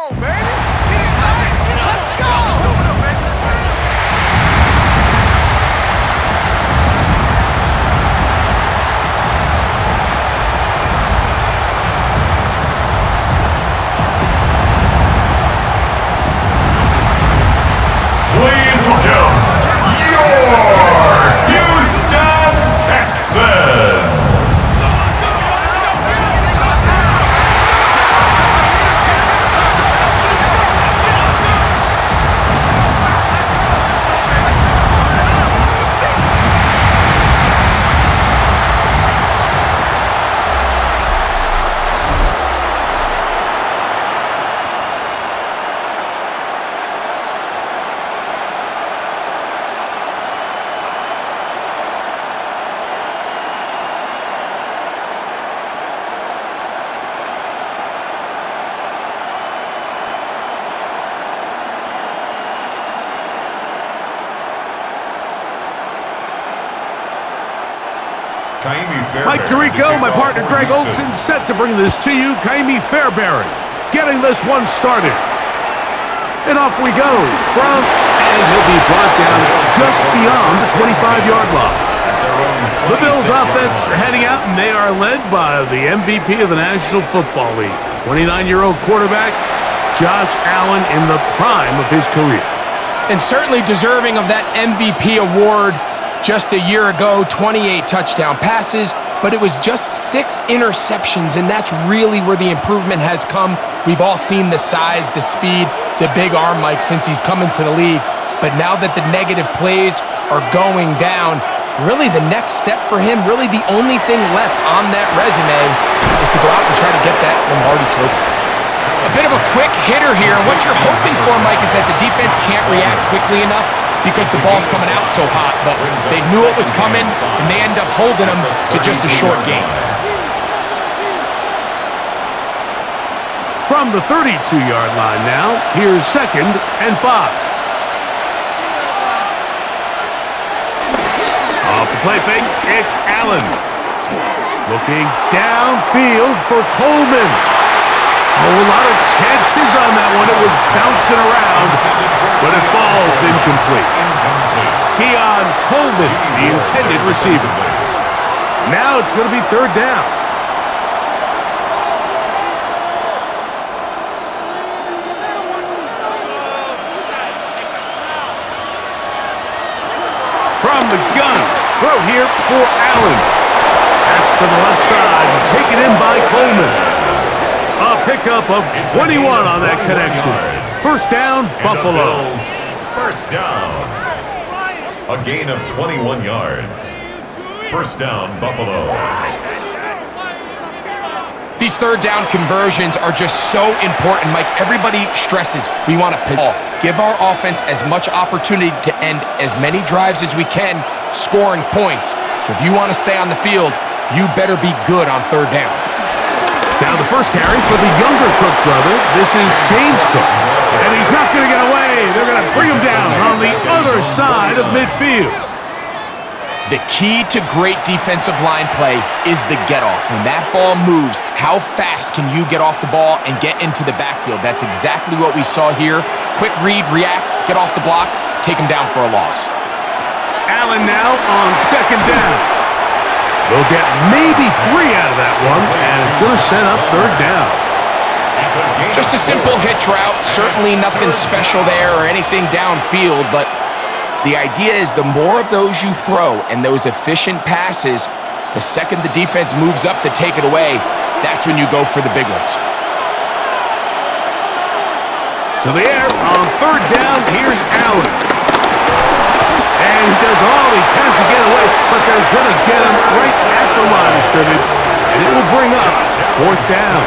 on, baby. Let's go. Ladies and gentlemen, your Houston Texans. Mike Tirico, my partner Greg Olson, set to bring this to you. Kaimi Fairbairn getting this one started. And off we go from, and he'll be brought down just beyond the 25-yard line. The Bills offense heading out, and they are led by the MVP of the National Football League, 29-year-old quarterback Josh Allen in the prime of his career. And certainly deserving of that MVP award. Just a year ago, 28 touchdown passes, but it was just 6 interceptions, and that's really where the improvement has come. We've all seen the size, the speed, the big arm, Mike, since he's come into the league. But now that the negative plays are going down, really the next step for him, really the only thing left on that resume is to go out and try to get that Lombardi trophy. A bit of a quick hitter here. What you're hoping for, Mike, is that the defense can't react quickly enough because the ball's coming out so hot, but they knew it was coming, and they end up holding them to just a short game. From the 32-yard line now, here's 2nd and 5. Off the play fake, it's Allen. Looking downfield for Coleman. A lot of chances on that one. It was bouncing around, but it falls incomplete. Keon Coleman, the intended receiver. Now it's going to be 3rd down. From the gun, throw here for Allen. That's to the left side, taken in by Coleman. A pickup of 21 on that connection. 1st down, Buffalo. First down. A gain of 21 yards. 1st down, Buffalo. These 3rd down conversions are just so important, Mike. Everybody stresses we want to ball. Give our offense as much opportunity to end as many drives as we can, scoring points. So if you want to stay on the field, you better be good on 3rd down. Now the first carry for the younger Cook brother. This is James Cook. And he's not going to get away. They're going to bring him down on the other side of midfield. The key to great defensive line play is the get-off. When that ball moves, how fast can you get off the ball and get into the backfield? That's exactly what we saw here. Quick read, react, get off the block, take him down for a loss. Allen now on 2nd down. They'll get maybe 3 out of that one, and it's going to set up 3rd down. Just a simple hitch route. Certainly nothing special there or anything downfield, but the idea is the more of those you throw and those efficient passes, the second the defense moves up to take it away, that's when you go for the big ones. To the air on 3rd down, here's Allen. And he does all he can to get away, but they're going to get him right at the line of scrimmage, and it will bring up 4th down.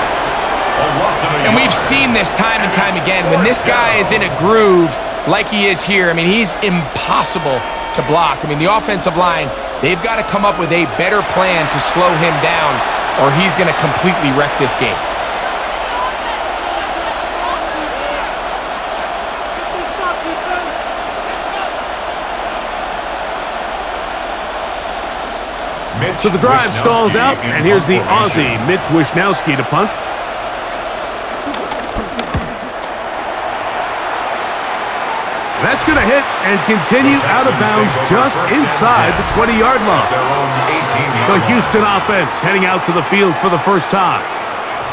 And we've seen this time and time again. When this guy is in a groove like he is here, I mean, he's impossible to block. I mean, the offensive line, they've got to come up with a better plan to slow him down, or he's going to completely wreck this game. So the drive stalls out, and here's the Aussie, Mitch Wishnowsky, to punt. That's going to hit and continue out of bounds just inside the 20-yard line. The Houston offense heading out to the field for the first time.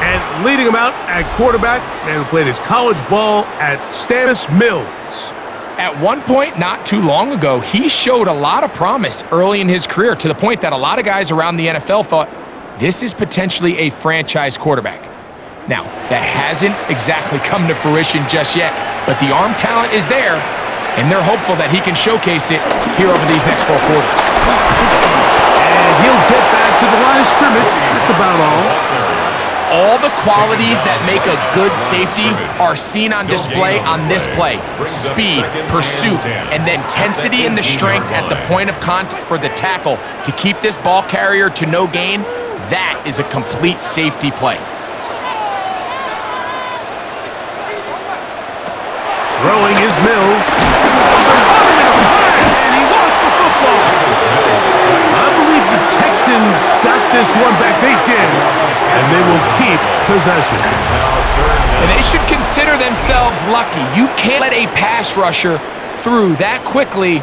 And leading him out at quarterback, man who played his college ball at Stannis Mills. At one point, not too long ago, he showed a lot of promise early in his career to the point that a lot of guys around the NFL thought this is potentially a franchise quarterback. Now, that hasn't exactly come to fruition just yet, but the arm talent is there, and they're hopeful that he can showcase it here over these next 4 quarters. And he'll get back to the line of scrimmage. That's about all. All the qualities that make a good safety are seen on display on this play. Speed, pursuit, and the intensity and the strength at the point of contact for the tackle to keep this ball carrier to no gain. That is a complete safety play. Throwing is Mills. And he lost the football. I believe the Texans got this one back. They did. And they will keep possession. And they should consider themselves lucky. You can't let a pass rusher through that quickly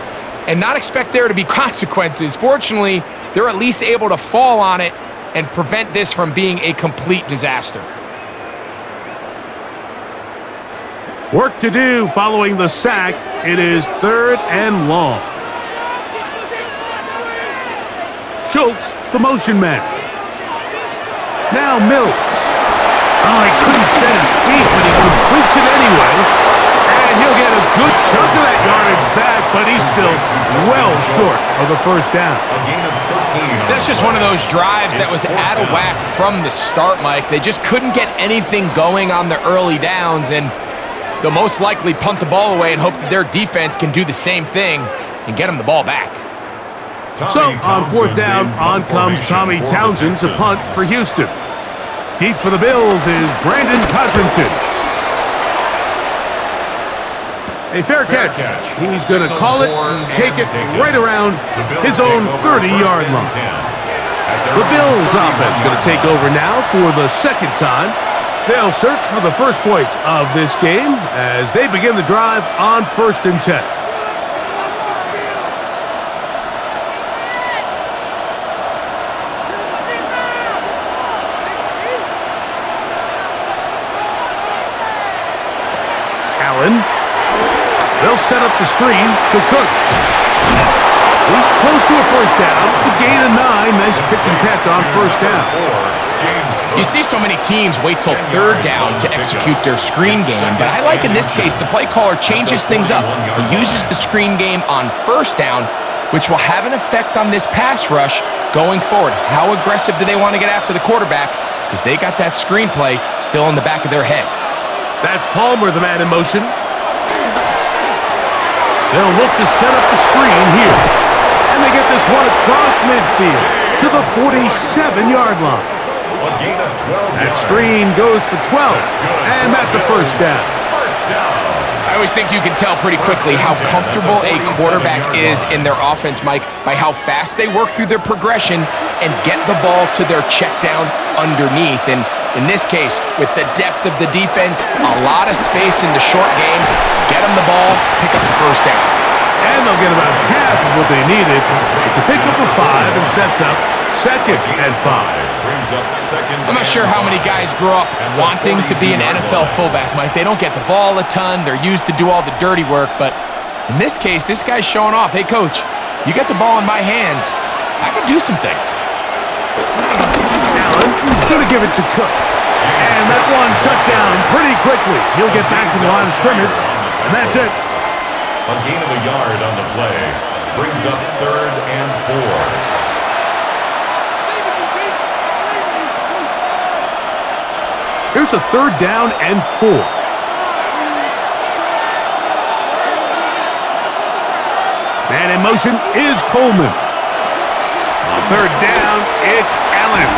and not expect there to be consequences. Fortunately, they're at least able to fall on it and prevent this from being a complete disaster. Work to do following the sack. It is 3rd and long. Schultz, the motion man. Now Mills. Oh, he couldn't set his feet, but he completes it anyway. And he'll get a good chunk of that yardage back, but he's still well short of the first down. That's just one of those drives that was out of whack from the start, Mike. They just couldn't get anything going on the early downs, and they'll most likely punt the ball away and hope that their defense can do the same thing and get them the ball back. So, on 4th down, on comes Tommy Townsend to punt for Houston. Deep for the Bills is Brandon Codrington. A fair catch. He's going to call it and take it right around his own 30-yard line. The Bills offense going to take over now for the 2nd time. They'll search for the first points of this game as they begin the drive on 1st and 10. Allen. They'll set up the screen to Cook. He's close to a first down. To gain a 9. Nice pitch and catch on 1st down. You see so many teams wait till 3rd down to execute their screen game, but I like in this case the play caller changes things up. He uses the screen game on 1st down, which will have an effect on this pass rush going forward. How aggressive do they want to get after the quarterback? Because they got that screen play still in the back of their head. That's Palmer, the man in motion. They'll look to set up the screen here. And they get this one across midfield to the 47-yard line. That screen goes for 12, and that's a first down. I always think you can tell pretty quickly how comfortable a quarterback is in their offense, Mike, by how fast they work through their progression and get the ball to their check down underneath. And in this case, with the depth of the defense, a lot of space in the short game, get them the ball, pick up the first down. And they'll get about half of what they needed. It's a pickup of 5 and sets up 2nd and 5. I'm not sure how many guys grow up wanting to be an NFL fullback, Mike. They don't get the ball a ton. They're used to do all the dirty work. But in this case, this guy's showing off. Hey, coach, you got the ball in my hands. I can do some things. Allen going to give it to Cook. And that one shut down pretty quickly. He'll get back to the line of scrimmage. And that's it. A gain of a yard on the play brings up 3rd and 4. Here's a 3rd down and 4. Man in motion is Coleman. On 3rd down, it's Allen.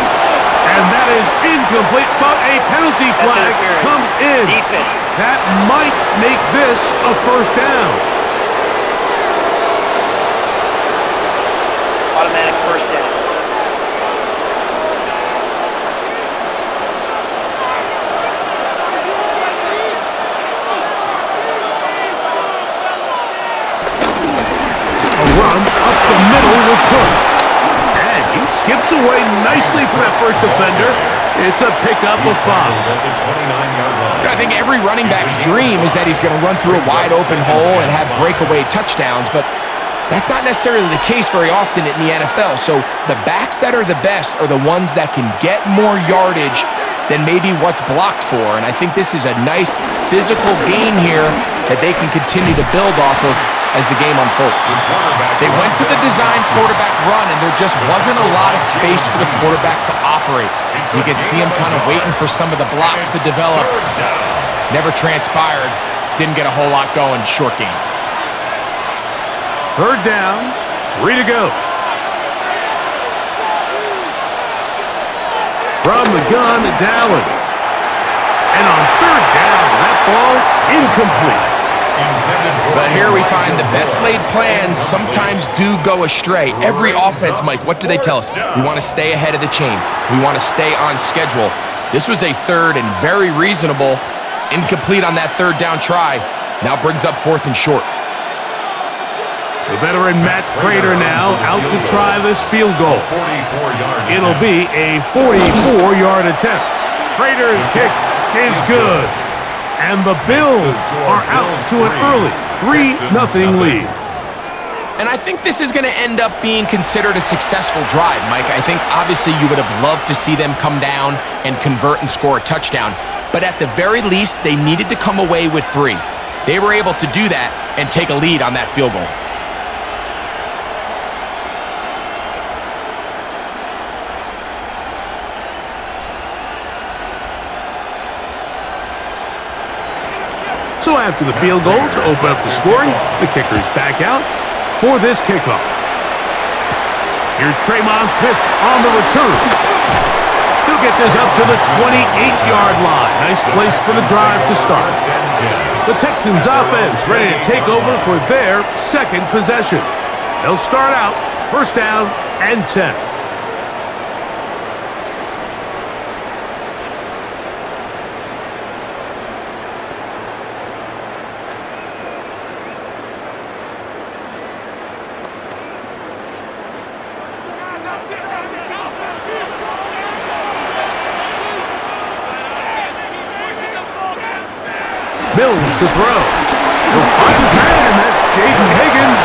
And that is incomplete, but a penalty flag comes in. That might make this a first down. Automatic first down. Gets away nicely from that first defender. It's a pickup of 5. I think every running back's dream is that he's going to run through a wide open hole and have breakaway touchdowns, but that's not necessarily the case very often in the NFL. So the backs that are the best are the ones that can get more yardage than maybe what's blocked for. And I think this is a nice physical gain here that they can continue to build off of as the game unfolds. They went to the design quarterback run, and there just wasn't a lot of space for the quarterback to operate. You could see him kind of waiting for some of the blocks to develop. Never transpired. Didn't get a whole lot going. Short game. Third down, 3 to go. From the gun, it's Allen. And on third down, that ball incomplete. But here we find the best laid plans sometimes do go astray. Every offense, Mike, what do they tell us? We want to stay ahead of the chains. We want to stay on schedule. This was a third and very reasonable. Incomplete on that third down try. Now brings up 4th and short. The veteran Matt Prater now out to try this field goal. It'll be a 44-yard attempt. Prater's kick is good. And the Bills are out to an early 3-0 lead. And I think this is going to end up being considered a successful drive, Mike. I think obviously you would have loved to see them come down and convert and score a touchdown. But at the very least, they needed to come away with 3. They were able to do that and take a lead on that field goal. So after the field goal to open up the scoring, the kicker's back out for this kickoff. Here's Tremon Smith on the return. He'll get this up to the 28-yard line. Nice place for the drive to start. The Texans offense ready to take over for their second possession. They'll start out first down and 10. Mills to throw. He'll find his man, and that's Jaden Higgins.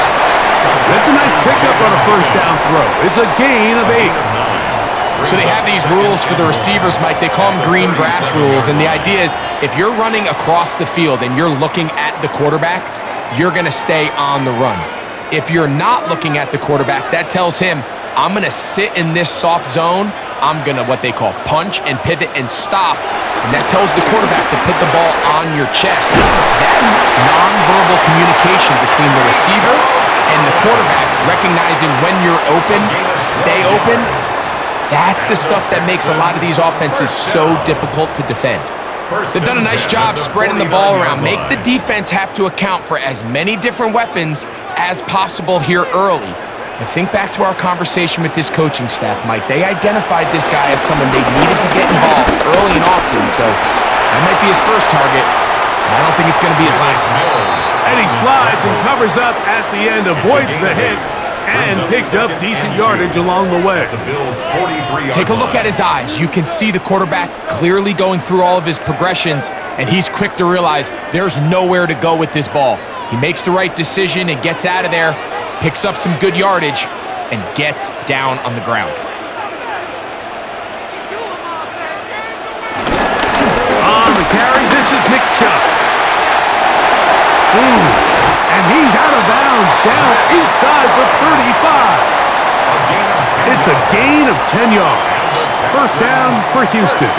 That's a nice pickup on a first down throw. It's a gain of 8. So they have these rules for the receivers, Mike. They call them green grass rules. And the idea is if you're running across the field and you're looking at the quarterback, you're going to stay on the run. If you're not looking at the quarterback, that tells him, I'm going to sit in this soft zone. I'm going to what they call punch and pivot and stop. And that tells the quarterback to put the ball on your chest. That nonverbal communication between the receiver and the quarterback, recognizing when you're open, stay open, that's the stuff that makes a lot of these offenses so difficult to defend. They've done a nice job spreading the ball around. Make the defense have to account for as many different weapons as possible here early. But think back to our conversation with this coaching staff, Mike. They identified this guy as someone they needed to get involved early and often, so that might be his first target. I don't think it's going to be his last. And he slides and covers up at the end, avoids the hit, and picked up decent yardage along the way. Take a look at his eyes. You can see the quarterback clearly going through all of his progressions, and he's quick to realize there's nowhere to go with this ball. He makes the right decision and gets out of there, picks up some good yardage, and gets down on the ground. On the carry, this is Nick Chubb. And he's out of bounds, down inside the 35. It's a gain of 10 yards. First down for Houston.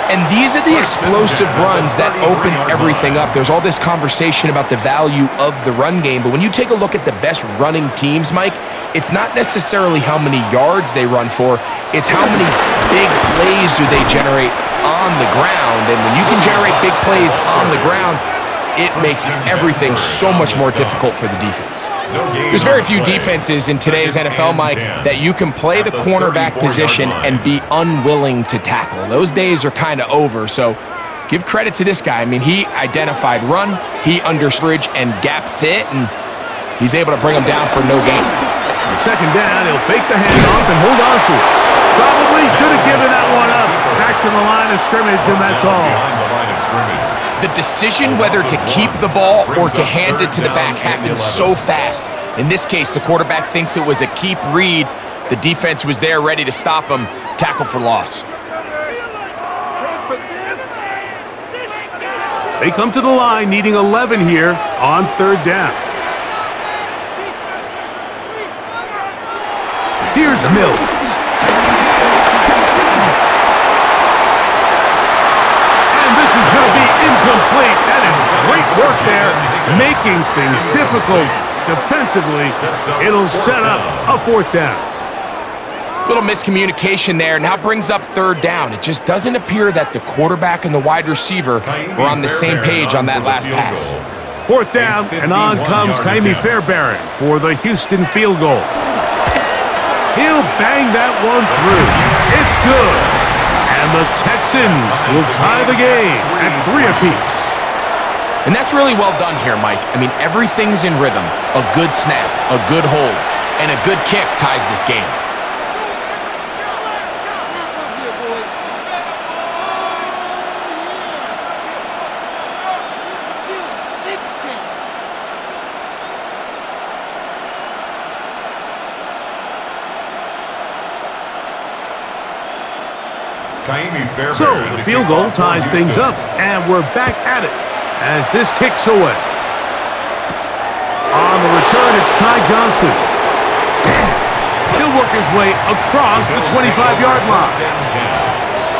And these are the explosive runs that open everything up. There's all this conversation about the value of the run game, but when you take a look at the best running teams, Mike, it's not necessarily how many yards they run for, it's how many big plays do they generate on the ground. And when you can generate big plays on the ground, it makes everything so much more difficult for the defense. There's very few defenses in today's NFL, Mike, that you can play the cornerback position and be unwilling to tackle. Those days are kind of over, so give credit to this guy. I mean, he identified run, he understood and gap fit, and he's able to bring him down for no gain. On second down, he'll fake the handoff and hold on to it. Probably should have given that one up. Back to the line of scrimmage, and that's all. The decision whether to keep the ball or to hand it to the back happens so fast. In this case, the quarterback thinks it was a keep read. The defense was there ready to stop him. Tackle for loss. They come to the line needing 11 here on third down. Here's Mills. And this is going to be incomplete. That is great work there, making things difficult defensively. It'll set up a fourth down. Little miscommunication there. Now brings up third down. It just doesn't appear that the quarterback and the wide receiver were on the same page on that last pass. Fourth down, and on comes Kaimi Fairbairn for the Houston field goal. He'll bang that one through. It's good. And the Texans will tie the game at 3 apiece. And that's really well done here, Mike. I mean, everything's in rhythm. A good snap, a good hold, and a good kick ties this game. So the field goal ties things up, and we're back at it as this kicks away. On the return, it's Ty Johnson. He'll work his way across the 25-yard line.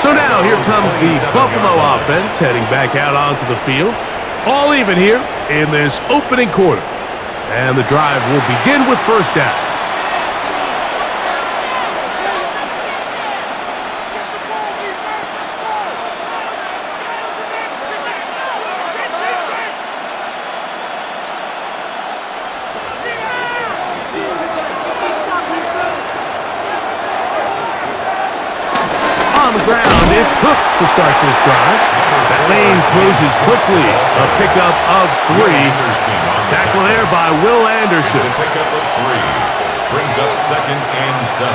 So now here comes the Buffalo offense heading back out onto the field. All even here in this opening quarter. And the drive will begin with first down. On the ground, it's Cook to start this drive. That lane closes quickly. A pickup of 3. Tackle there by Will Anderson. A pickup of 3. Brings up 2nd and 7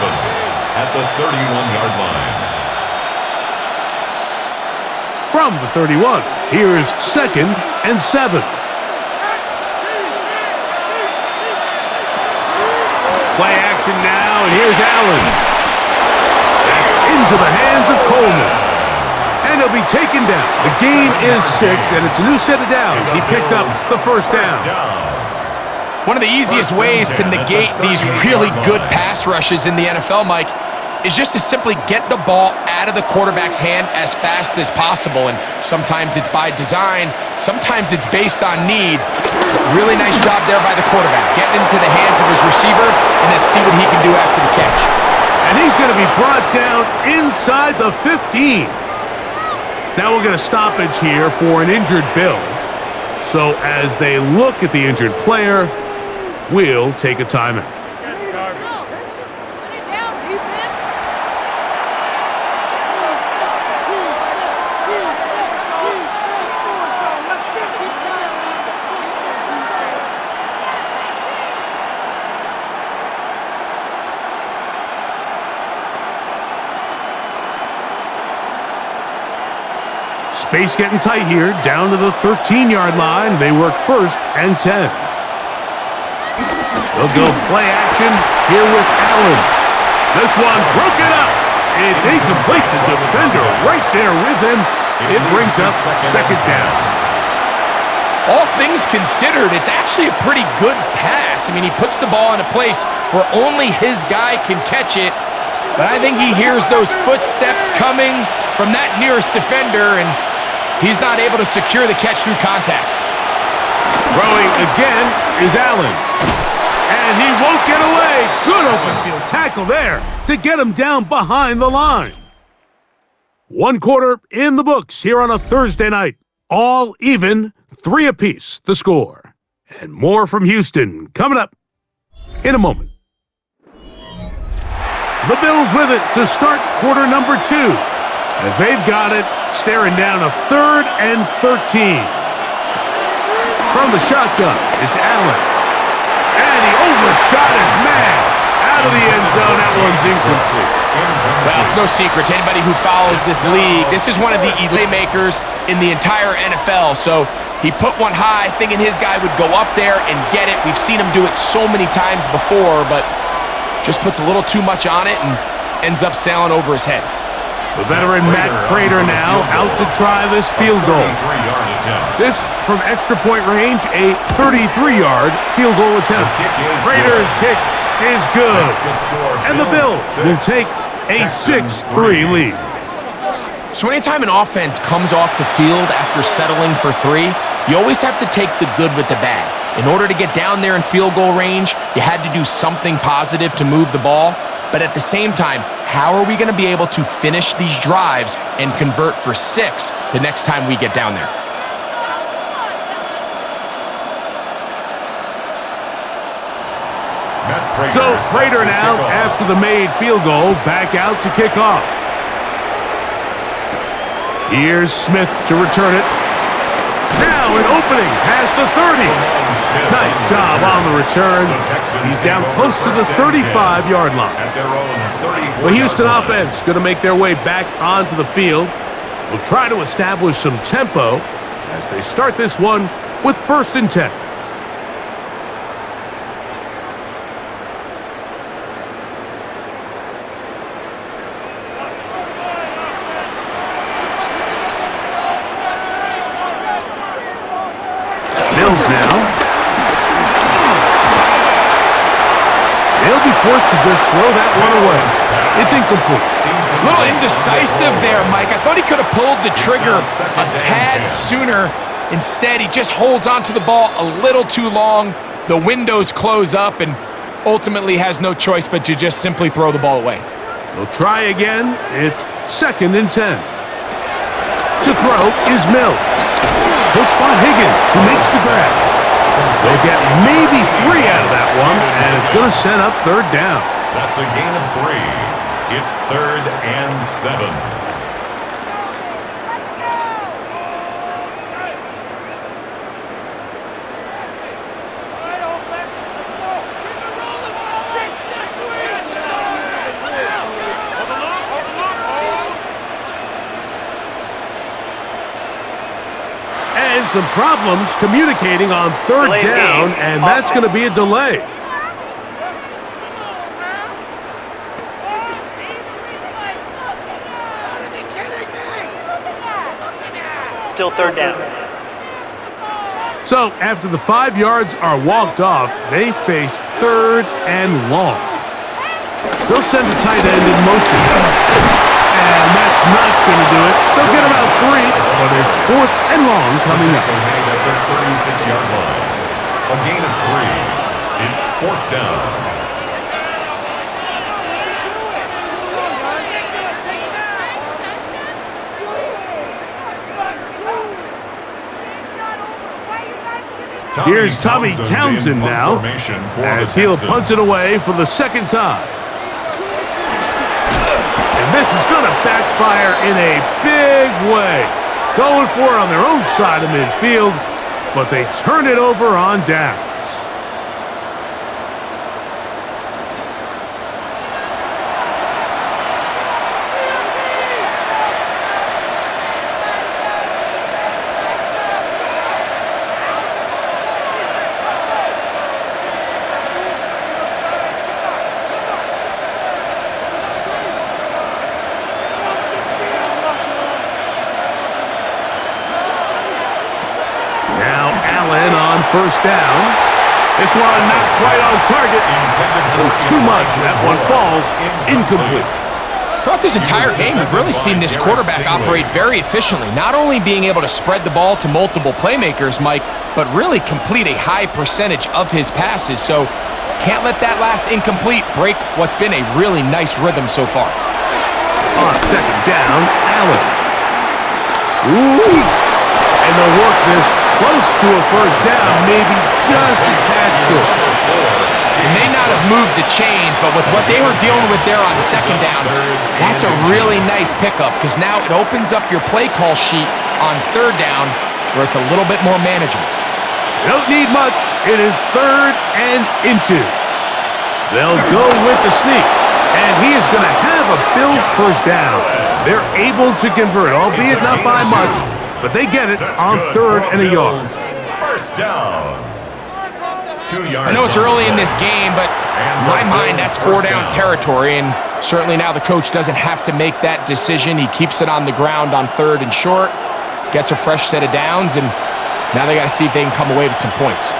at the 31-yard line. From the 31, here's 2nd and 7. Play action now, and here's Allen. Into the hands of Coleman. And he'll be taken down. The gain is 6, and it's a new set of downs. He picked up the first down. One of the easiest ways to negate these really good pass rushes in the NFL, Mike, is just to simply get the ball out of the quarterback's hand as fast as possible. And sometimes it's by design, sometimes it's based on need. But really nice job there by the quarterback, getting into the hands of his receiver, and then see what he can do after the catch. And he's going to be brought down inside the 15. Now we'll get a stoppage here for an injured Bill. So as they look at the injured player, we'll take a timeout. Space getting tight here, down to the 13-yard line. They work 1st and 10. They'll go play action here with Allen. This one broken up. It's incomplete. The defender right there with him. It brings up 2nd down. All things considered, it's actually a pretty good pass. I mean, he puts the ball in a place where only his guy can catch it. But I think he hears those footsteps coming from that nearest defender, and he's not able to secure the catch through contact. Throwing again is Allen. And he won't get away. Good open field tackle there to get him down behind the line. 1 quarter in the books here on a Thursday night. All even, 3 apiece, the score. And more from Houston coming up in a moment. The Bills with it to start quarter number 2. As they've got it, staring down a 3rd and 13. From the shotgun, it's Allen. And he overshot his man. side of the end zone. That one's incomplete. Well, it's no secret to anybody who follows this league. This is one of the elite makers in the entire NFL. So he put one high, thinking his guy would go up there and get it. We've seen him do it so many times before, but just puts a little too much on it and ends up sailing over his head. The veteran Matt Prater now out to try this field goal. This from extra point range, a 33-yard field goal attempt. Prater's kick is good. And the Bills will take a 6-3 lead. So anytime an offense comes off the field after settling for 3, you always have to take the good with the bad. In order to get down there in field goal range, you had to do something positive to move the ball. But at the same time, how are we going to be able to finish these drives and convert for 6 the next time we get down there? So Prater now, after the made field goal, back out to kick off. Here's Smith to return it. Now an opening past the 30. Nice job on the return. He's down close to the 35-yard line. The Houston offense going to make their way back onto the field. Will try to establish some tempo as they start this one with 1st and 10. Mills now. They'll be forced to just throw that one away. It's incomplete. A little indecisive there, Mike. I thought he could have pulled the trigger a tad sooner. Instead, he just holds onto the ball a little too long. The windows close up and ultimately has no choice but to just simply throw the ball away. They'll try again. It's 2nd and 10. To throw is Mills. He'll spot Higgins, who makes the grab. They'll get maybe 3 out of that one, and it's going to set up 3rd down. That's a gain of 3. It's 3rd and 7. And some problems communicating on 3rd down, and that's going to be a delay. Still 3rd down. So after the 5 yards are walked off, they face 3rd and long. They'll send the tight end in motion. And that's not going to do it. They'll get about 3, but it's 4th and long coming up. At their 36-yard line. A gain of 3. It's 4th down. Here's Tommy Townsend now, as he'll punt it away for the 2nd time. And this is going to backfire in a big way. Going for it on their own side of midfield, but they turn it over on downs. On 1st down. This one not quite on target. Too much. That one falls incomplete. Throughout this entire game, we've really seen this quarterback operate very efficiently, not only being able to spread the ball to multiple playmakers, Mike, but really complete a high percentage of his passes. So can't let that last incomplete break what's been a really nice rhythm so far. On 2nd down, Allen. Ooh. And they'll work this close to a 1st down, maybe just a tad short. They may not have moved the chains, but with what they were dealing with there on 2nd down, that's a really nice pickup because now it opens up your play call sheet on 3rd down where it's a little bit more manageable. They don't need much. It is 3rd and inches. They'll go with the sneak, and he is going to have a Bills first down. They're able to convert, albeit not by much, but they get it on 3rd and a yard. First down. 2 yards. I know it's early in this game, but in my mind, that's 4-down territory, and certainly now the coach doesn't have to make that decision. He keeps it on the ground on 3rd and short, gets a fresh set of downs, and now they got to see if they can come away with some points.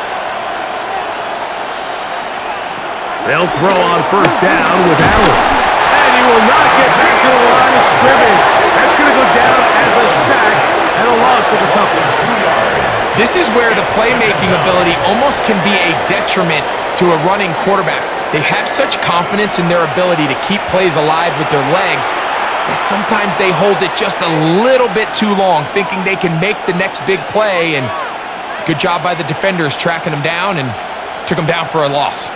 They'll throw on first down with Allen. And he will not get back to the line of scrimmage. That's going to go down as a sack and a loss of a couple. 2 yards. This is where the playmaking ability almost can be a detriment to a running quarterback. They have such confidence in their ability to keep plays alive with their legs that sometimes they hold it just a little bit too long, thinking they can make the next big play, and good job by the defenders tracking them down and took them down for a loss.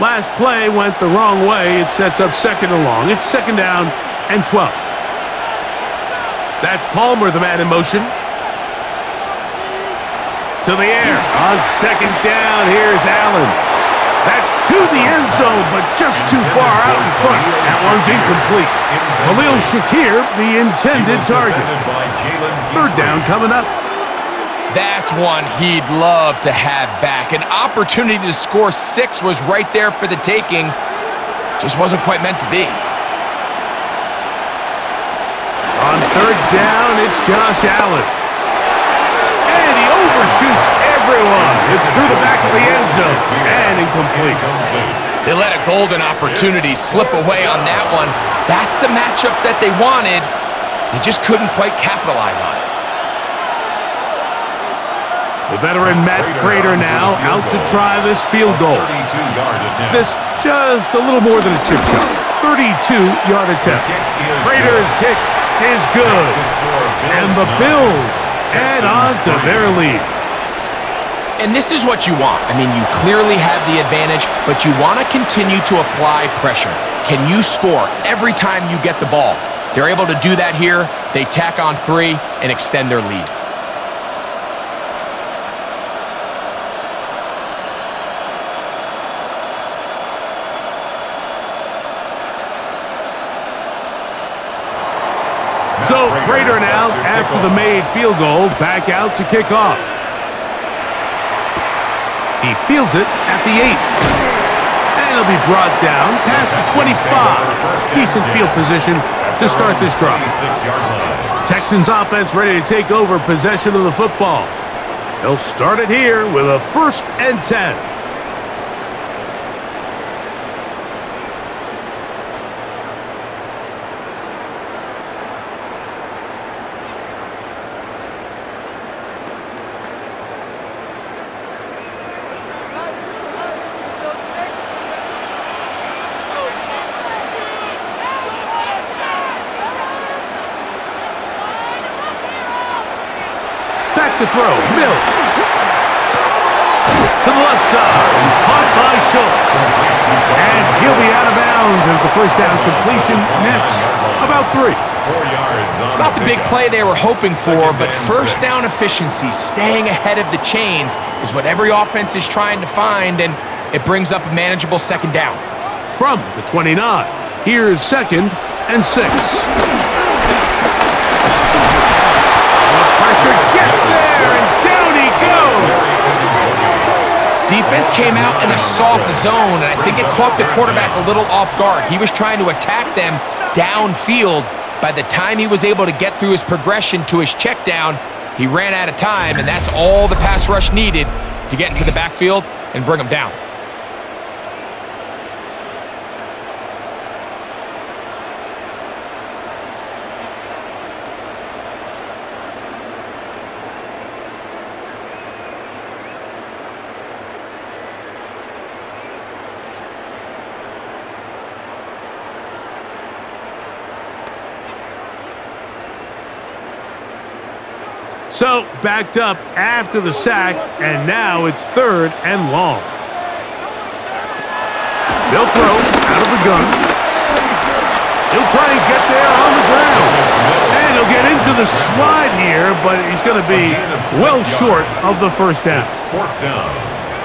Last play went the wrong way. It sets up 2nd and long. It's 2nd down and 12. That's Palmer, the man in motion. To the air. On 2nd down, here's Allen. That's to the end zone, but just too far out in front. That one's incomplete. Khalil Shakir, the intended target. 3rd down coming up. That's one he'd love to have back. An opportunity to score 6 was right there for the taking. Just wasn't quite meant to be. On 3rd down, it's Josh Allen. And he overshoots everyone. It's through the back of the end zone and incomplete. They let a golden opportunity slip away on that one. That's the matchup that they wanted. They just couldn't quite capitalize on it. The veteran Matt Prater now out to try this field goal. This just a little more than a chip shot. 32-yard attempt. Prater's kick is good. And the Bills add on to their lead. And this is what you want. I mean, you clearly have the advantage, but you want to continue to apply pressure. Can you score every time you get the ball? They're able to do that here. They tack on 3 and extend their lead. So Prater now, after the made field goal, back out to kick off. He fields it at the 8. And it'll be brought down past the 25. Decent field position to start this drive. Texans offense ready to take over possession of the football. They'll start it here with a 1st and 10. To throw, Mills. To the left side, caught by Schultz. And he'll be out of bounds as the first down completion nets about 3. 4 yards. It's not the big play they were hoping for, but first down efficiency, staying ahead of the chains, is what every offense is trying to find, and it brings up a manageable 2nd down. From the 29, here's 2nd and 6. Pressure gets there, and down he goes. Defense came out in a soft zone, and I think it caught the quarterback a little off guard. He was trying to attack them downfield. By the time he was able to get through his progression to his check down, he ran out of time, and that's all the pass rush needed to get into the backfield and bring him down. So, backed up after the sack, and now it's 3rd and long. They'll throw out of the gun. He'll try and get there on the ground. And he'll get into the slide here, but he's going to be well short of the first down. 4th down.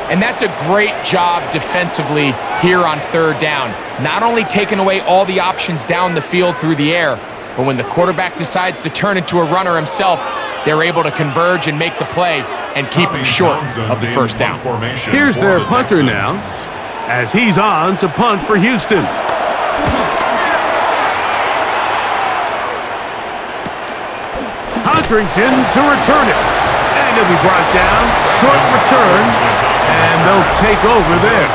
And that's a great job defensively here on third down. Not only taking away all the options down the field through the air, but when the quarterback decides to turn into a runner himself, they're able to converge and make the play and keep him short of the first down. Here's their punter now, as he's on to punt for Houston. Hodrington to return it. And he'll be brought down. Short return. And they'll take over there.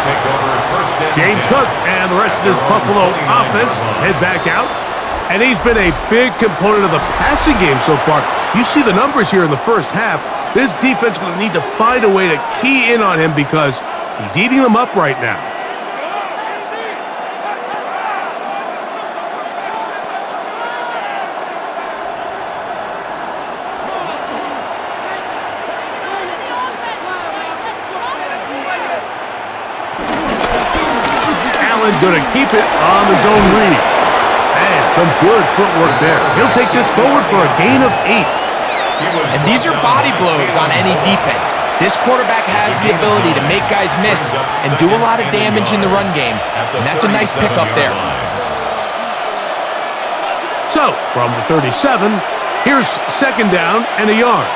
James Cook and the rest of this Buffalo offense head back out. And he's been a big component of the passing game so far. You see the numbers here in the first half. This defense is going to need to find a way to key in on him because he's eating them up right now. Allen going to keep it on the zone read. And some good footwork there. He'll take this forward for a gain of 8. And these are body blows on any defense. This quarterback has the ability to make guys miss and do a lot of damage in the run game. And that's a nice pickup there. So, from the 37, here's second down and a yard.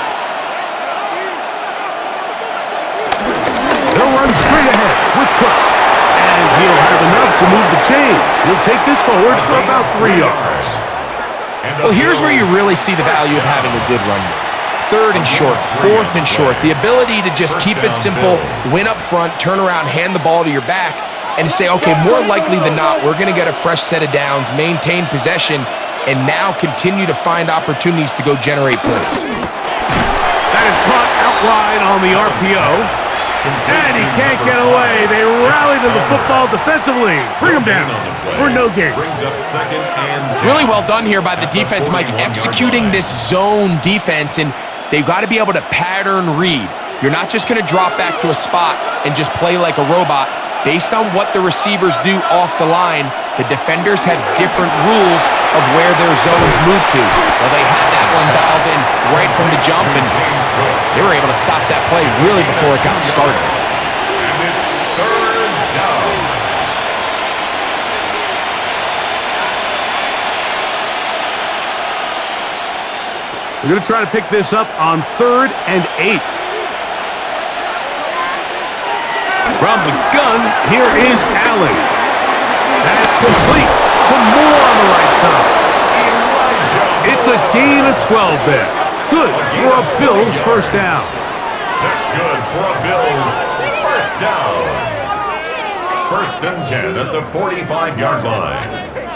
They'll run straight ahead with Cook. And he'll have enough to move the chains. He'll take this forward for about 3 yards. Well, here's where you really see the value of having a good run game. Third and short, fourth and short. The ability to just keep it simple, win up front, turn around, hand the ball to your back, and say, okay, more likely than not, we're going to get a fresh set of downs, maintain possession, and now continue to find opportunities to go generate points. That is caught out wide on the RPO. And he can't get away. They rally to the football defensively. Bring him down for no gain. Really well done here by the defense, Mike, executing this zone defense, and they've got to be able to pattern read. You're not just going to drop back to a spot and just play like a robot. Based on what the receivers do off the line, the defenders have different rules of where their zones move to. Well, they had that one dialed in right from the jump, and they were able to stop that play really before it got started. And it's third down. We're going to try to pick this up on 3rd and 8. From the gun, here is Allen. That's complete to Moore on the right side. It's a gain of 12 there. Good for a Bills first down. That's good for a Bills first down. 1st and 10 at the 45-yard line.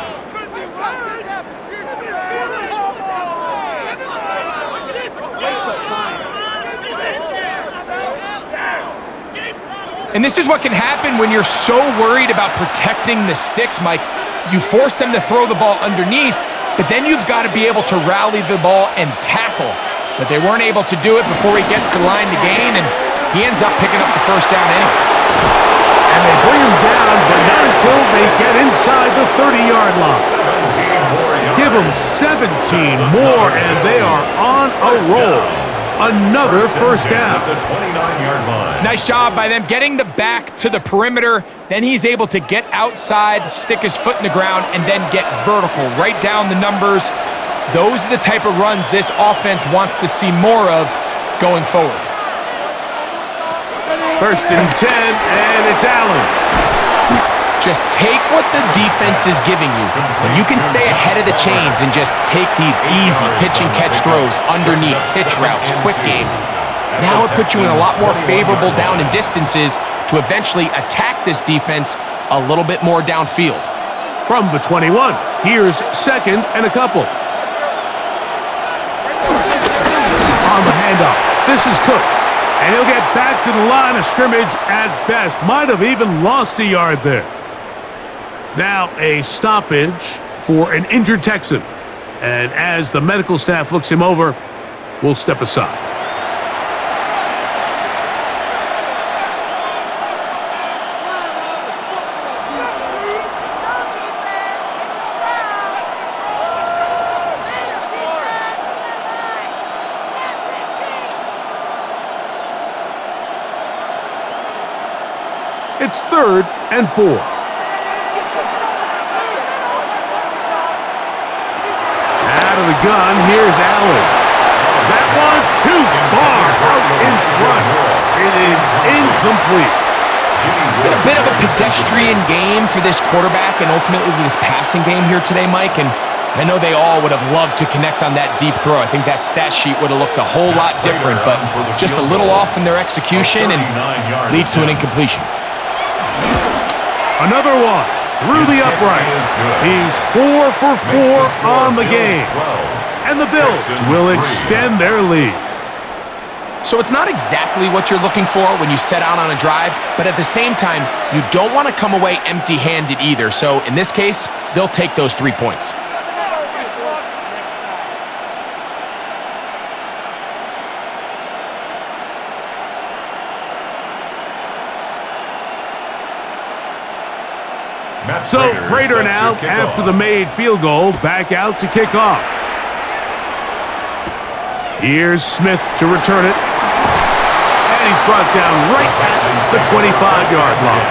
And this is what can happen when you're so worried about protecting the sticks, Mike. You force them to throw the ball underneath, but then you've got to be able to rally the ball and tackle. But they weren't able to do it before he gets to the line to gain, and he ends up picking up the first down anyway. And they bring him down, but not until they get inside the 30-yard line. Give them 17 more, and they are on a roll. Another first down. At the 29-yard line. Nice job by them getting the back to the perimeter. Then he's able to get outside, stick his foot in the ground, and then get vertical. Right down the numbers. Those are the type of runs this offense wants to see more of going forward. 1st and 10, and it's Allen. Just take what the defense is giving you. When you can stay ahead of the chains and just take these easy pitch and catch throws underneath, pitch routes, quick game, now it puts you in a lot more favorable down and distances to eventually attack this defense a little bit more downfield. From the 21, here's 2nd and a couple. On the handoff, this is Cook. And he'll get back to the line of scrimmage at best. Might have even lost a yard there. Now a stoppage for an injured Texan. And as the medical staff looks him over, we'll step aside. It's 3rd and 4. Out of the gun, here's Allen. That one too far out in front. It is incomplete. It's been a bit of a pedestrian game for this quarterback and ultimately this passing game here today, Mike. And I know they all would have loved to connect on that deep throw. I think that stat sheet would have looked a whole lot different, but just a little off in their execution and leads to an incompletion. Another one through the uprights. He's 4 for 4 on the game. And the Bills will extend their lead. So it's not exactly what you're looking for when you set out on a drive, but at the same time, you don't want to come away empty-handed either. So in this case, they'll take those 3 points. So Prater now, after the made field goal, back out to kick off. Here's Smith to return it. And he's brought down right at the 25-yard line.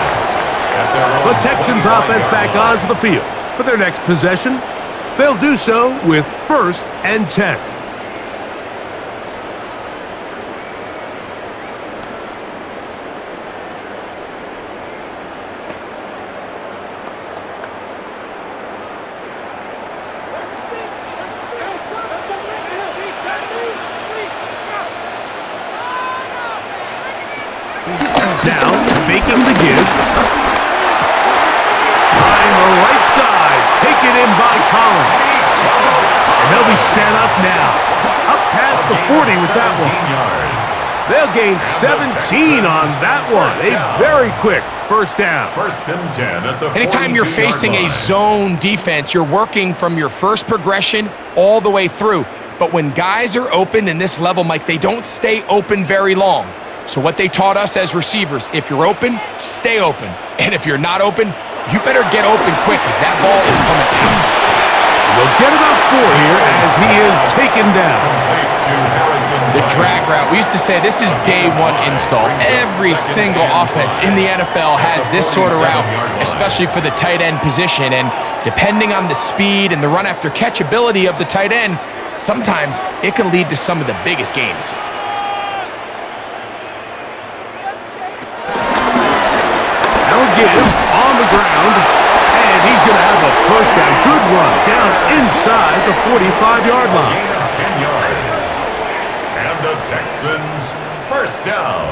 The Texans offense back onto the field for their next possession. They'll do so with 1st and 10. Now, faking the give. Trying the right side. Taken in by Collins. And they'll be set up now. Up past the 40 with that one. They'll gain 17 on that one. A very quick 1st down. 1st and 10 at the Anytime you're facing a zone defense, you're working from your first progression all the way through. But when guys are open in this level, Mike, they don't stay open very long. So what they taught us as receivers, if you're open, stay open. And if you're not open, you better get open quick because that ball is coming out. They'll get about 4 here as he is taken down. The drag route. We used to say this is day 1 install. Every single offense in the NFL has this sort of route, especially for the tight end position. And depending on the speed and the run after catch ability of the tight end, sometimes it can lead to some of the biggest gains. Give on the ground, and he's going to have a 1st down. Good run down inside the 45-yard line. 10 yards. And the Texans 1st down.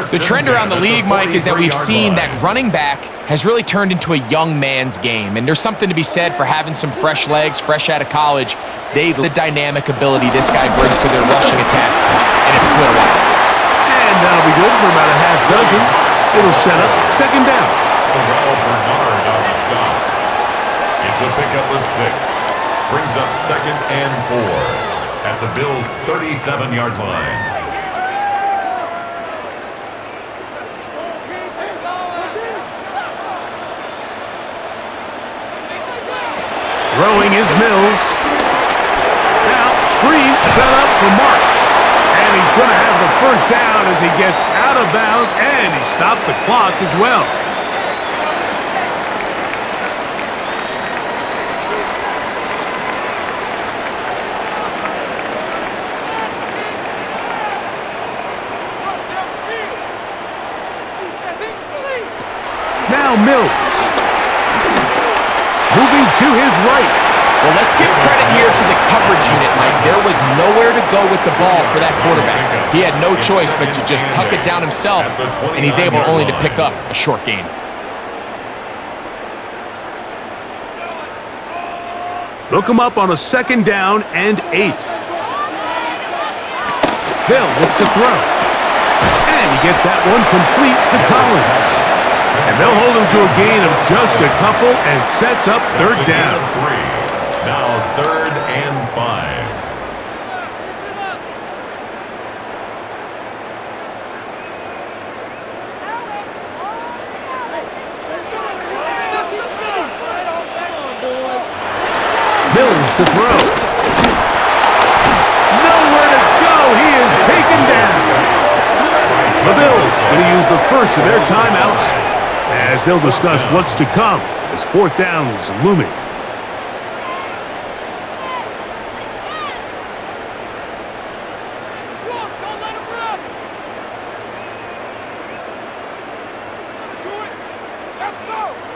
The trend around the league, Mike, is that we've seen that running back has really turned into a young man's game. And there's something to be said for having some fresh legs, fresh out of college. The dynamic ability this guy brings to their rushing attack, and it's clear why. And that'll be good for about a half dozen. It'll set up 2nd down. Terrell Bernard on the stop. It's a pickup of 6. Brings up 2nd and 4 at the Bills' 37-yard line. Throwing is Mills. Now, screen set up for Marks. And he's going to have the 1st down as he gets out of bounds, and he stopped the clock as well. Now Mills. Moving to his right. Well, let's give credit here to the coverage unit, Mike. There was nowhere to go with the ball for that quarterback. He had no choice but to just tuck it down himself, and he's able only to pick up a short gain. Look him up on a 2nd down and 8. They'll look to throw. And he gets that one complete to Collins. And they'll hold him to a gain of just a couple and sets up 3rd down. Now 3rd and 5. Mills to throw. Nowhere to go. He is taken down. The Bills going to use the first of their timeouts as they'll discuss what's to come as fourth down is looming.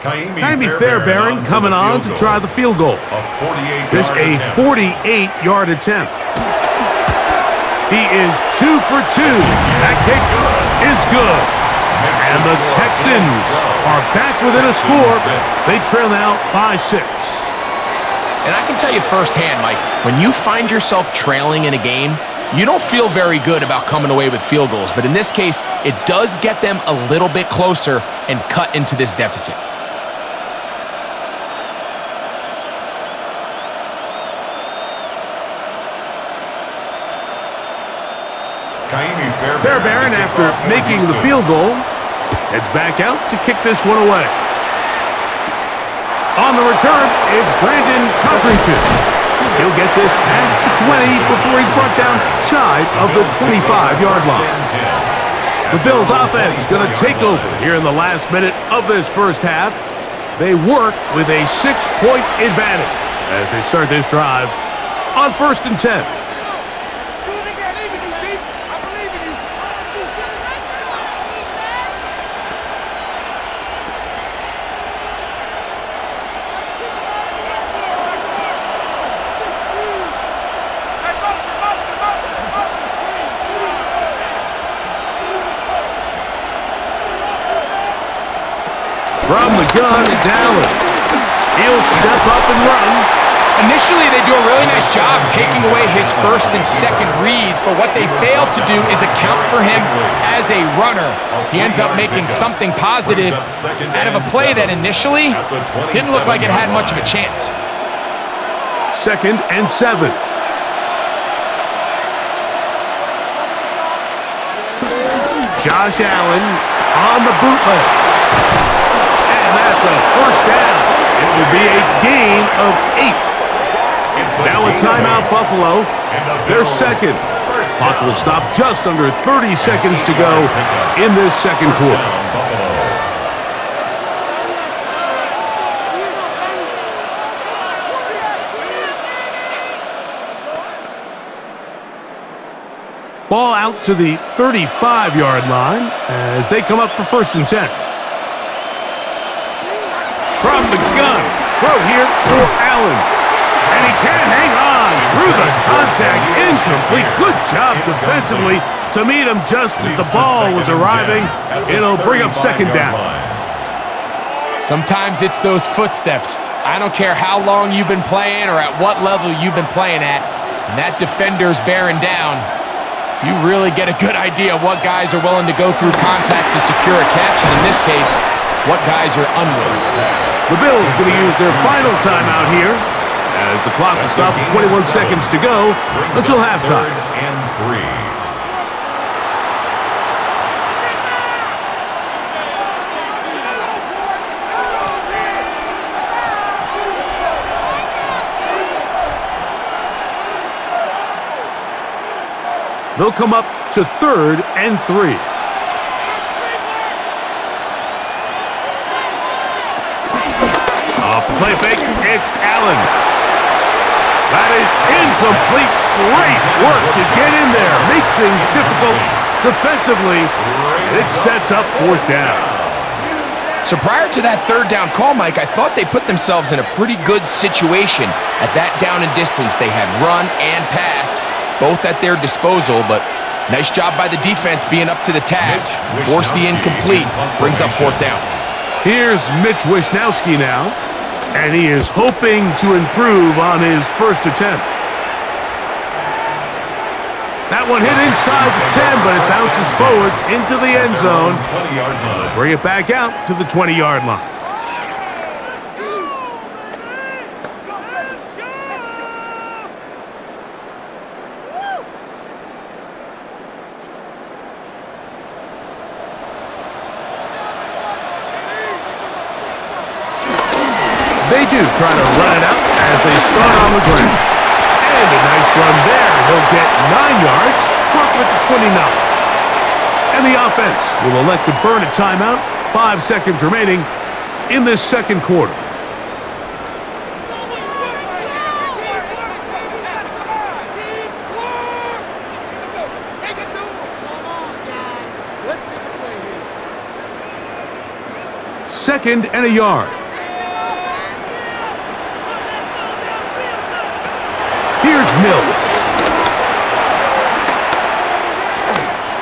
Kaimi Fairbairn coming on to try the field goal. This a 48-yard attempt. He is 2 for 2. That kick is good. And the Texans are back within a score. They trail now by 6. And I can tell you firsthand, Mike, when you find yourself trailing in a game, you don't feel very good about coming away with field goals. But in this case, it does get them a little bit closer and cut into this deficit. Fairbairn, after making the field goal, heads back out to kick this one away. On the return, it's Brandon Codrington. He'll get this past the 20 before he's brought down shy of the 25-yard line. The Bills offense going to take over here in the last minute of this first half. They work with a 6-point advantage as they start this drive on 1st and 10. From the gun, it's Allen. He'll step up and run. Initially, they do a really nice job taking away his first and second read, but what they fail to do is account for him as a runner. He ends up making something positive out of a play that initially didn't look like it had much of a chance. 2nd and 7. Josh Allen on the bootleg. And that's a first down. It will be a gain of 8. Now a timeout, Buffalo. Their second. Clock will stop just under 30 seconds to go in this second quarter. Ball out to the 35-yard line as they come up for 1st and 10. From the gun, throw here for Allen. And he can't hang on through the contact. Incomplete. Good job defensively to meet him just as the ball was arriving. It'll bring up 2nd down. Sometimes it's those footsteps. I don't care how long you've been playing or at what level you've been playing at. And that defender's bearing down. You really get a good idea of what guys are willing to go through contact to secure a catch. And in this case, what guys are unwilling. The Bills going to use their final timeout here as the clock will stop at 21 seconds to go until halftime. 3rd and 3. They'll come up to 3rd and 3. Off the play fake, it's Allen. That is incomplete. Great work to get in there. Make things difficult defensively. And it sets up 4th down. So prior to that 3rd down call, Mike, I thought they put themselves in a pretty good situation at that down and distance. They had run and pass, both at their disposal, but nice job by the defense being up to the task. Force the incomplete, brings up 4th down. Here's Mitch Wishnowski now, and he is hoping to improve on his first attempt. That one hit inside the 10, but it bounces forward into the end zone. They'll bring it back out to the 20-yard line. They do try to run it out as they start on the ground. And a nice run there. He'll get 9 yards, work with the 29. And the offense will elect to burn a timeout. 5 seconds remaining in this second quarter. Second and a yard. Here's Mills.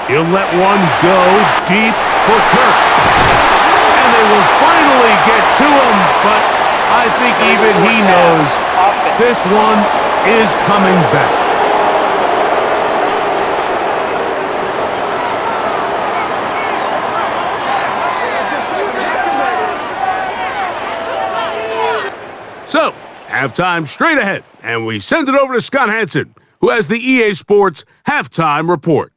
He'll let one go deep for Kirk. And they will finally get to him, but I think even he knows this one is coming back. So, halftime straight ahead, and we send it over to Scott Hansen, who has the EA Sports Halftime Report.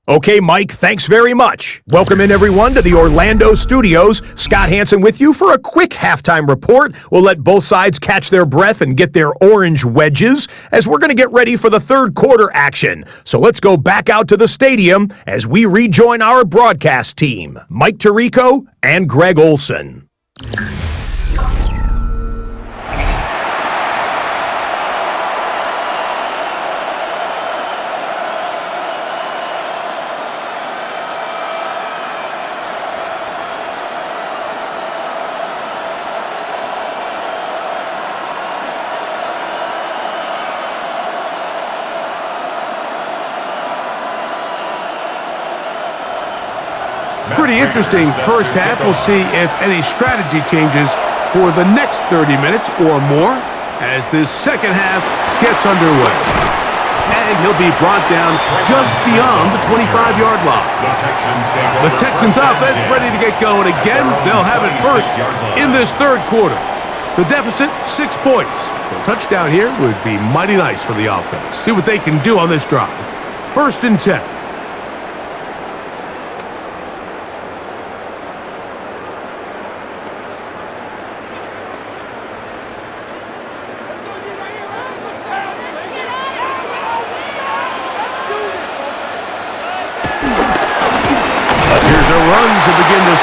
Okay, Mike, thanks very much. Welcome in, everyone, to the Orlando studios. Scott Hansen with you for a quick halftime report. We'll let both sides catch their breath and get their orange wedges as we're going to get ready for the third quarter action. So let's go back out to the stadium as we rejoin our broadcast team, Mike Tirico and Greg Olson. Pretty interesting first half. We'll see if any strategy changes for the next 30 minutes or more as this second half gets underway. And he'll be brought down just beyond the 25-yard line. The Texans offense ready to get going again. They'll have it first in this third quarter. The deficit, 6 points. A touchdown here would be mighty nice for the offense. See what they can do on this drive. 1st and 10.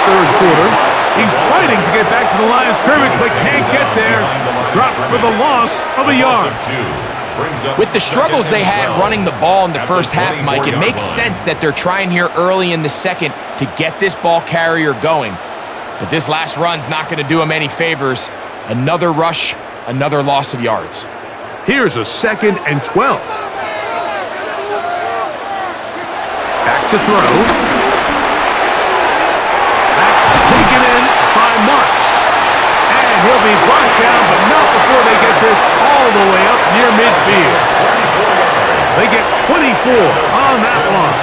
Third quarter. He's fighting to get back to the line of scrimmage, but can't get there. Dropped for the loss of a yard. With the struggles they had running the ball in the first half, Mike, it makes sense that they're trying here early in the second to get this ball carrier going. But this last run's not going to do him any favors. Another rush, another loss of yards. Here's a 2nd and 12. Back to throw. Taken in by Marks. And he'll be brought down, but not before they get this all the way up near midfield. They get 24 on that one.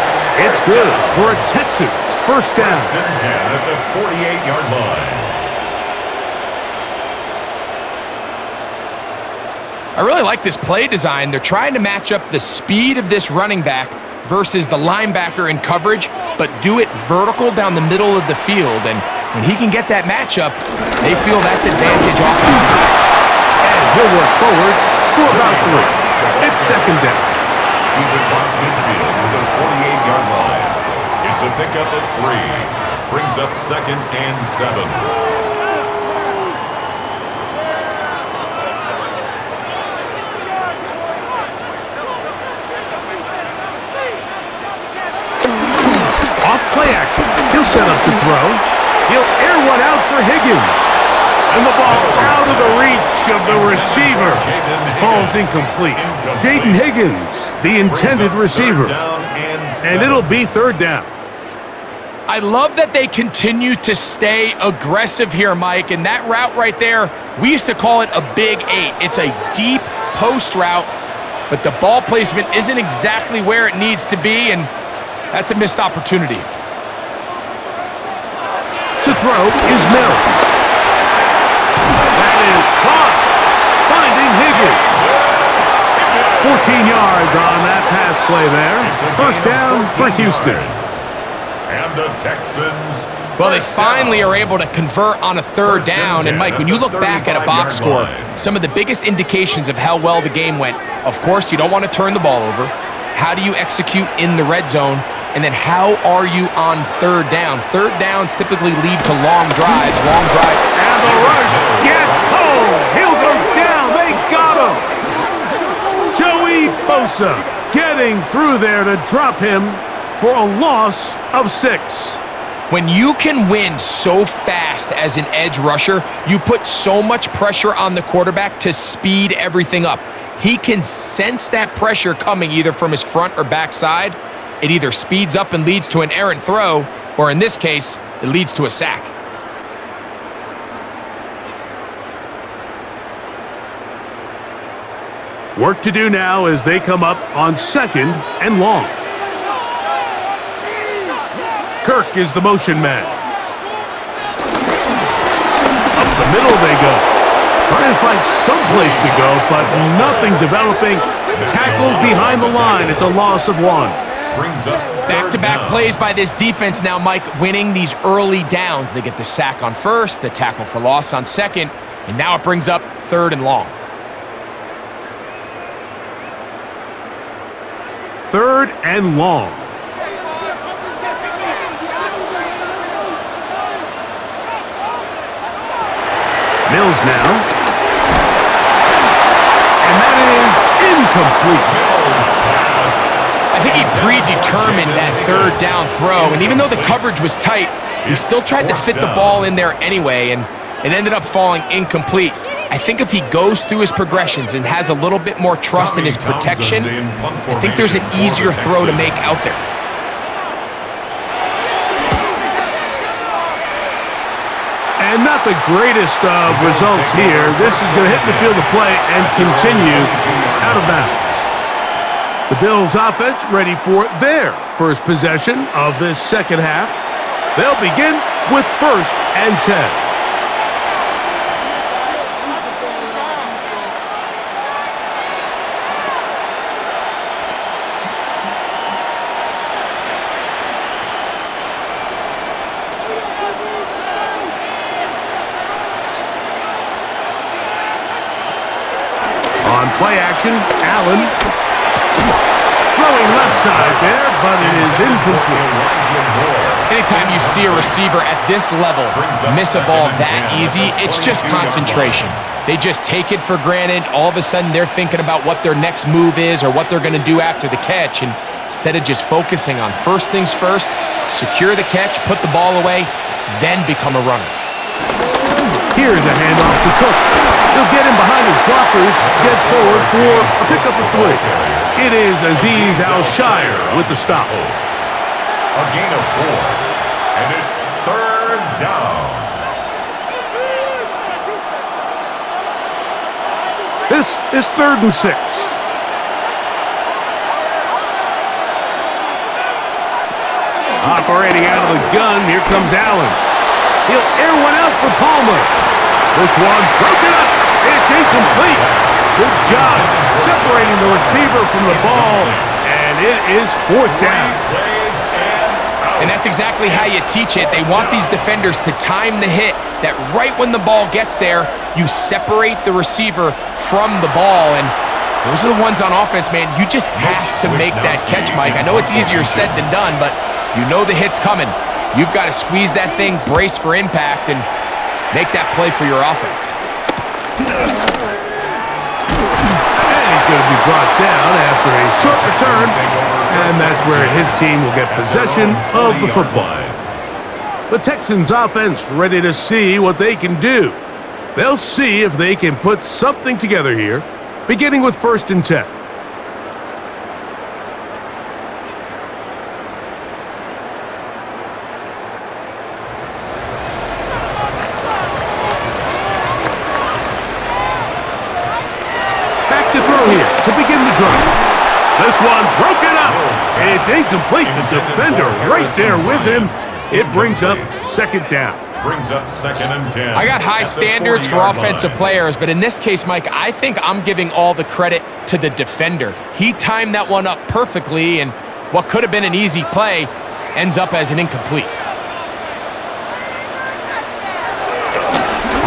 It's good for a Texans first down. 10 at the 48-yard line. I really like this play design. They're trying to match up the speed of this running back versus the linebacker in coverage, but do it vertical down the middle of the field. And when he can get that matchup, they feel that's advantage offense. And he'll work forward for about 3. It's 2nd down. He's across midfield to the 48-yard line. It's a pickup at 3. Brings up 2nd and 7. Play action. He'll set up to throw. He'll air one out for Higgins. And the ball out of the reach of the receiver. Falls incomplete. Jaden Higgins, the intended receiver. And it'll be 3rd down. I love that they continue to stay aggressive here, Mike. And that route right there, we used to call it a Big 8. It's a deep post route, but the ball placement isn't exactly where it needs to be, and that's a missed opportunity. To throw is Mills. That is caught. Finding Higgins. 14 yards on that pass play there. First down for Houston. And the Texans. Well, they finally are able to convert on a 3rd down. And, Mike, when you look back at a box score, some of the biggest indications of how well the game went, of course, you don't want to turn the ball over. How do you execute in the red zone? And then how are you on third down? Third downs typically lead to long drives. Long drive. And the rush gets home. He'll go down. They got him. Joey Bosa getting through there to drop him for a loss of 6. When you can win so fast as an edge rusher, you put so much pressure on the quarterback to speed everything up. He can sense that pressure coming either from his front or back side. It either speeds up and leads to an errant throw, or in this case, it leads to a sack. Work to do now as they come up on 2nd and long. Kirk is the motion man. Up the middle they go. Trying to find some place to go, but nothing developing. Tackled behind the line. It's a loss of 1. Back-to-back plays by this defense now, Mike, winning these early downs. They get the sack on first, the tackle for loss on second, and now it brings up 3rd and long. 3rd and long. Mills now. And that is incomplete. I think he predetermined that 3rd down throw, and even though the coverage was tight, he still tried to fit the ball in there anyway, and it ended up falling incomplete. I think if he goes through his progressions and has a little bit more trust in his protection, I think there's an easier throw to make out there. And not the greatest of results here. This is going to hit the field of play and continue out of bounds. The Bills offense ready for their first possession of this second half. They'll begin with 1st and 10. On play action, Allen throwing left side there, but it is incomplete. Anytime you see a receiver at this level miss a ball that easy, it's just concentration. They just take it for granted. All of a sudden, they're thinking about what their next move is or what they're going to do after the catch, and instead of just focusing on first things first, secure the catch, put the ball away, then become a runner. Here's a handoff to Cook. He'll get him behind his blockers, get forward for a pickup of 3. It is Azeez Al-Shire with the stop. A gain of 4, and it's 3rd down. This is 3rd and 6. Operating out of the gun, here comes Allen. He'll air one out for Palmer. This one broken up. It's incomplete. Good job separating the receiver from the ball, and it is 4th down. And that's exactly how you teach it. They want these defenders to time the hit, that right when the ball gets there, you separate the receiver from the ball. And those are the ones on offense, man. You just have to make that catch, Mike. I know it's easier said than done, but you know the hit's coming. You've got to squeeze that thing, brace for impact, and make that play for your offense. And he's going to be brought down after a short return, and that's where his team will get possession of the football. The Texans offense ready to see what they can do. They'll see if they can put something together here, beginning with 1st and 10. Here to begin the drive. This one broken up. It's incomplete. The defender right there with him. It brings up 2nd down. Brings up 2nd and 10. I got high standards for offensive players, but in this case, Mike, I think I'm giving all the credit to the defender. He timed that one up perfectly, and what could have been an easy play ends up as an incomplete.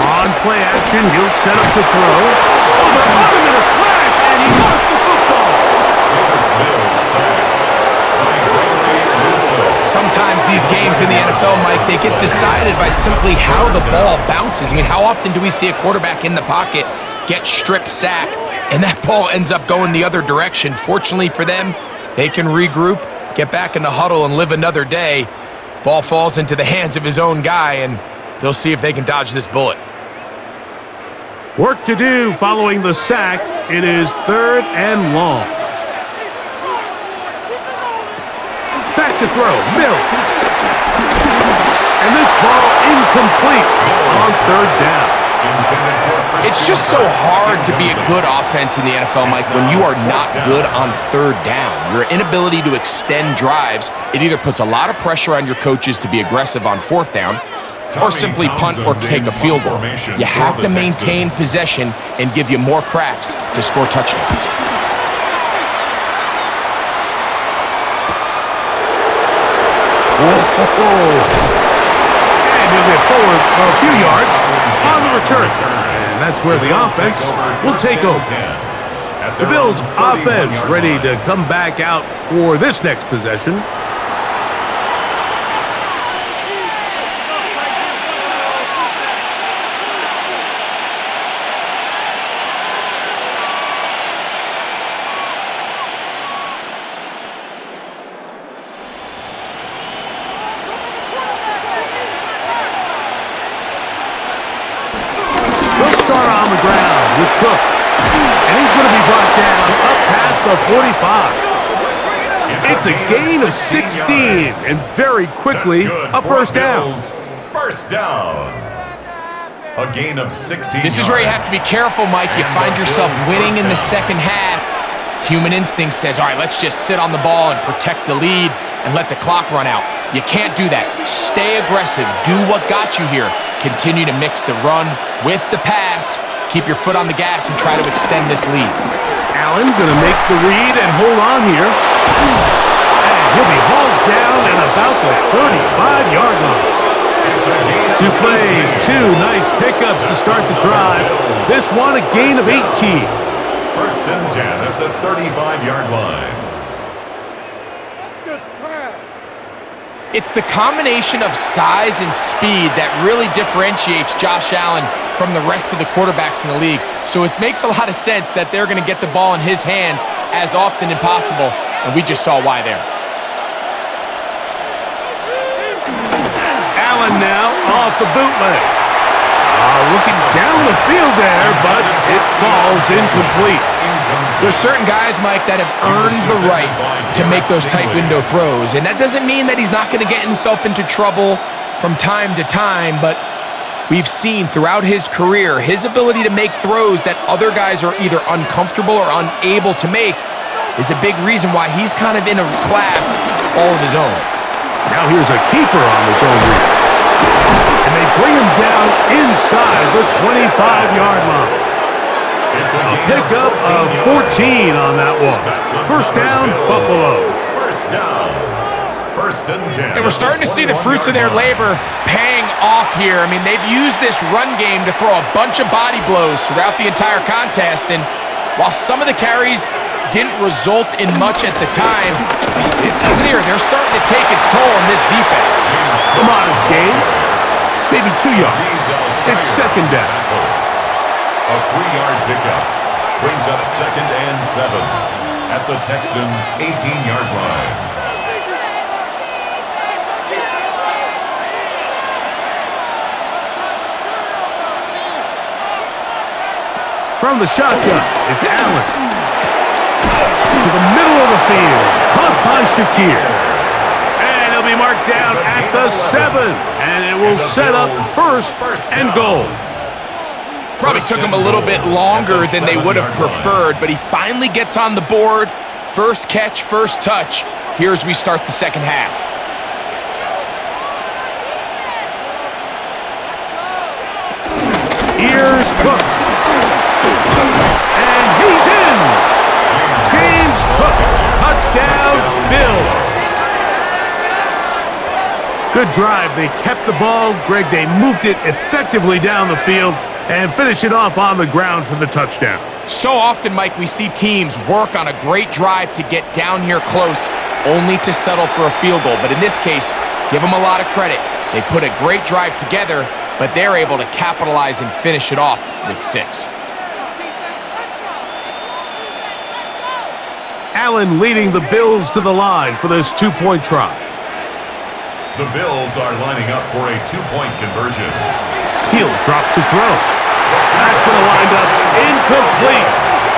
On play action, he'll set up to throw. Oh, they're on him in a flash, and he lost the football. sometimes these games in the NFL, Mike, they get decided by simply how the ball bounces. I mean, how often do we see a quarterback in the pocket get strip sacked, and that ball ends up going the other direction? Fortunately for them, they can regroup, get back in the huddle, and live another day. Ball falls into the hands of his own guy, and they'll see if they can dodge this bullet. Work to do following the sack. It is 3rd and long. Back to throw, Mills. And this ball incomplete on 3rd down. It's just so hard to be a good offense in the NFL, Mike, when you are not good on 3rd down. Your inability to extend drives, it either puts a lot of pressure on your coaches to be aggressive on 4th down, or simply punt or kick a field goal. You have to maintain possession and give you more cracks to score touchdowns. And he'll get forward a few yards on the return. And that's where the offense will take over. The Bills' offense ready to come back out for this next possession. Cook. And he's going to be brought down up past the 45. It's a gain of 16, and very quickly a 1st down. First down. A gain of 16. This is where you have to be careful, Mike. You find yourself winning in the second half. Human instinct says, all right, let's just sit on the ball and protect the lead and let the clock run out. You can't do that. Stay aggressive. Do what got you here. Continue to mix the run with the pass. Keep your foot on the gas and try to extend this lead. Allen going to make the read and hold on here. And he'll be hauled down at about the 35-yard line. 2 plays, 2 nice pickups to start the drive. This one a gain of 18. 1st and 10 at the 35-yard line. It's the combination of size and speed that really differentiates Josh Allen from the rest of the quarterbacks in the league. So it makes a lot of sense that they're going to get the ball in his hands as often as possible, and we just saw why there. Allen now off the bootleg. Looking down the field there, but it falls incomplete. There's certain guys, Mike, that have earned the right to make those tight window throws, and that doesn't mean that he's not going to get himself into trouble from time to time, but we've seen throughout his career his ability to make throws that other guys are either uncomfortable or unable to make is a big reason why he's kind of in a class all of his own. Now here's a keeper on the zone read. And they bring him down inside the 25-yard line. A pickup of 14 on that one. 1st down, Buffalo. 1st down. 1st and 10. And we're starting to see the fruits of their labor paying off here. I mean, they've used this run game to throw a bunch of body blows throughout the entire contest. And while some of the carries didn't result in much at the time, it's clear they're starting to take its toll on this defense. A modest gain, maybe 2 yards. It's 2nd down. A 3-yard pickup brings up 2nd and 7 at the Texans' 18-yard line. From the shotgun, it's Allen. To the middle of the field, caught by Shakir. And he'll be marked down at the 7. And it will set up 1st and goal. Probably took him a little bit longer than they would have preferred, but he finally gets on the board. First catch, first touch. Here as we start the second half. Here's Cook. And he's in. James Cook. Touchdown, Bills. Good drive. They kept the ball. Greg, they moved it effectively down the field and finish it off on the ground for the touchdown. So often, Mike, we see teams work on a great drive to get down here close, only to settle for a field goal. But in this case, give them a lot of credit. They put a great drive together, but they're able to capitalize and finish it off with 6. Allen leading the Bills to the line for this 2-point try. The Bills are lining up for a 2-point conversion. He'll drop to throw. That's going to wind up incomplete.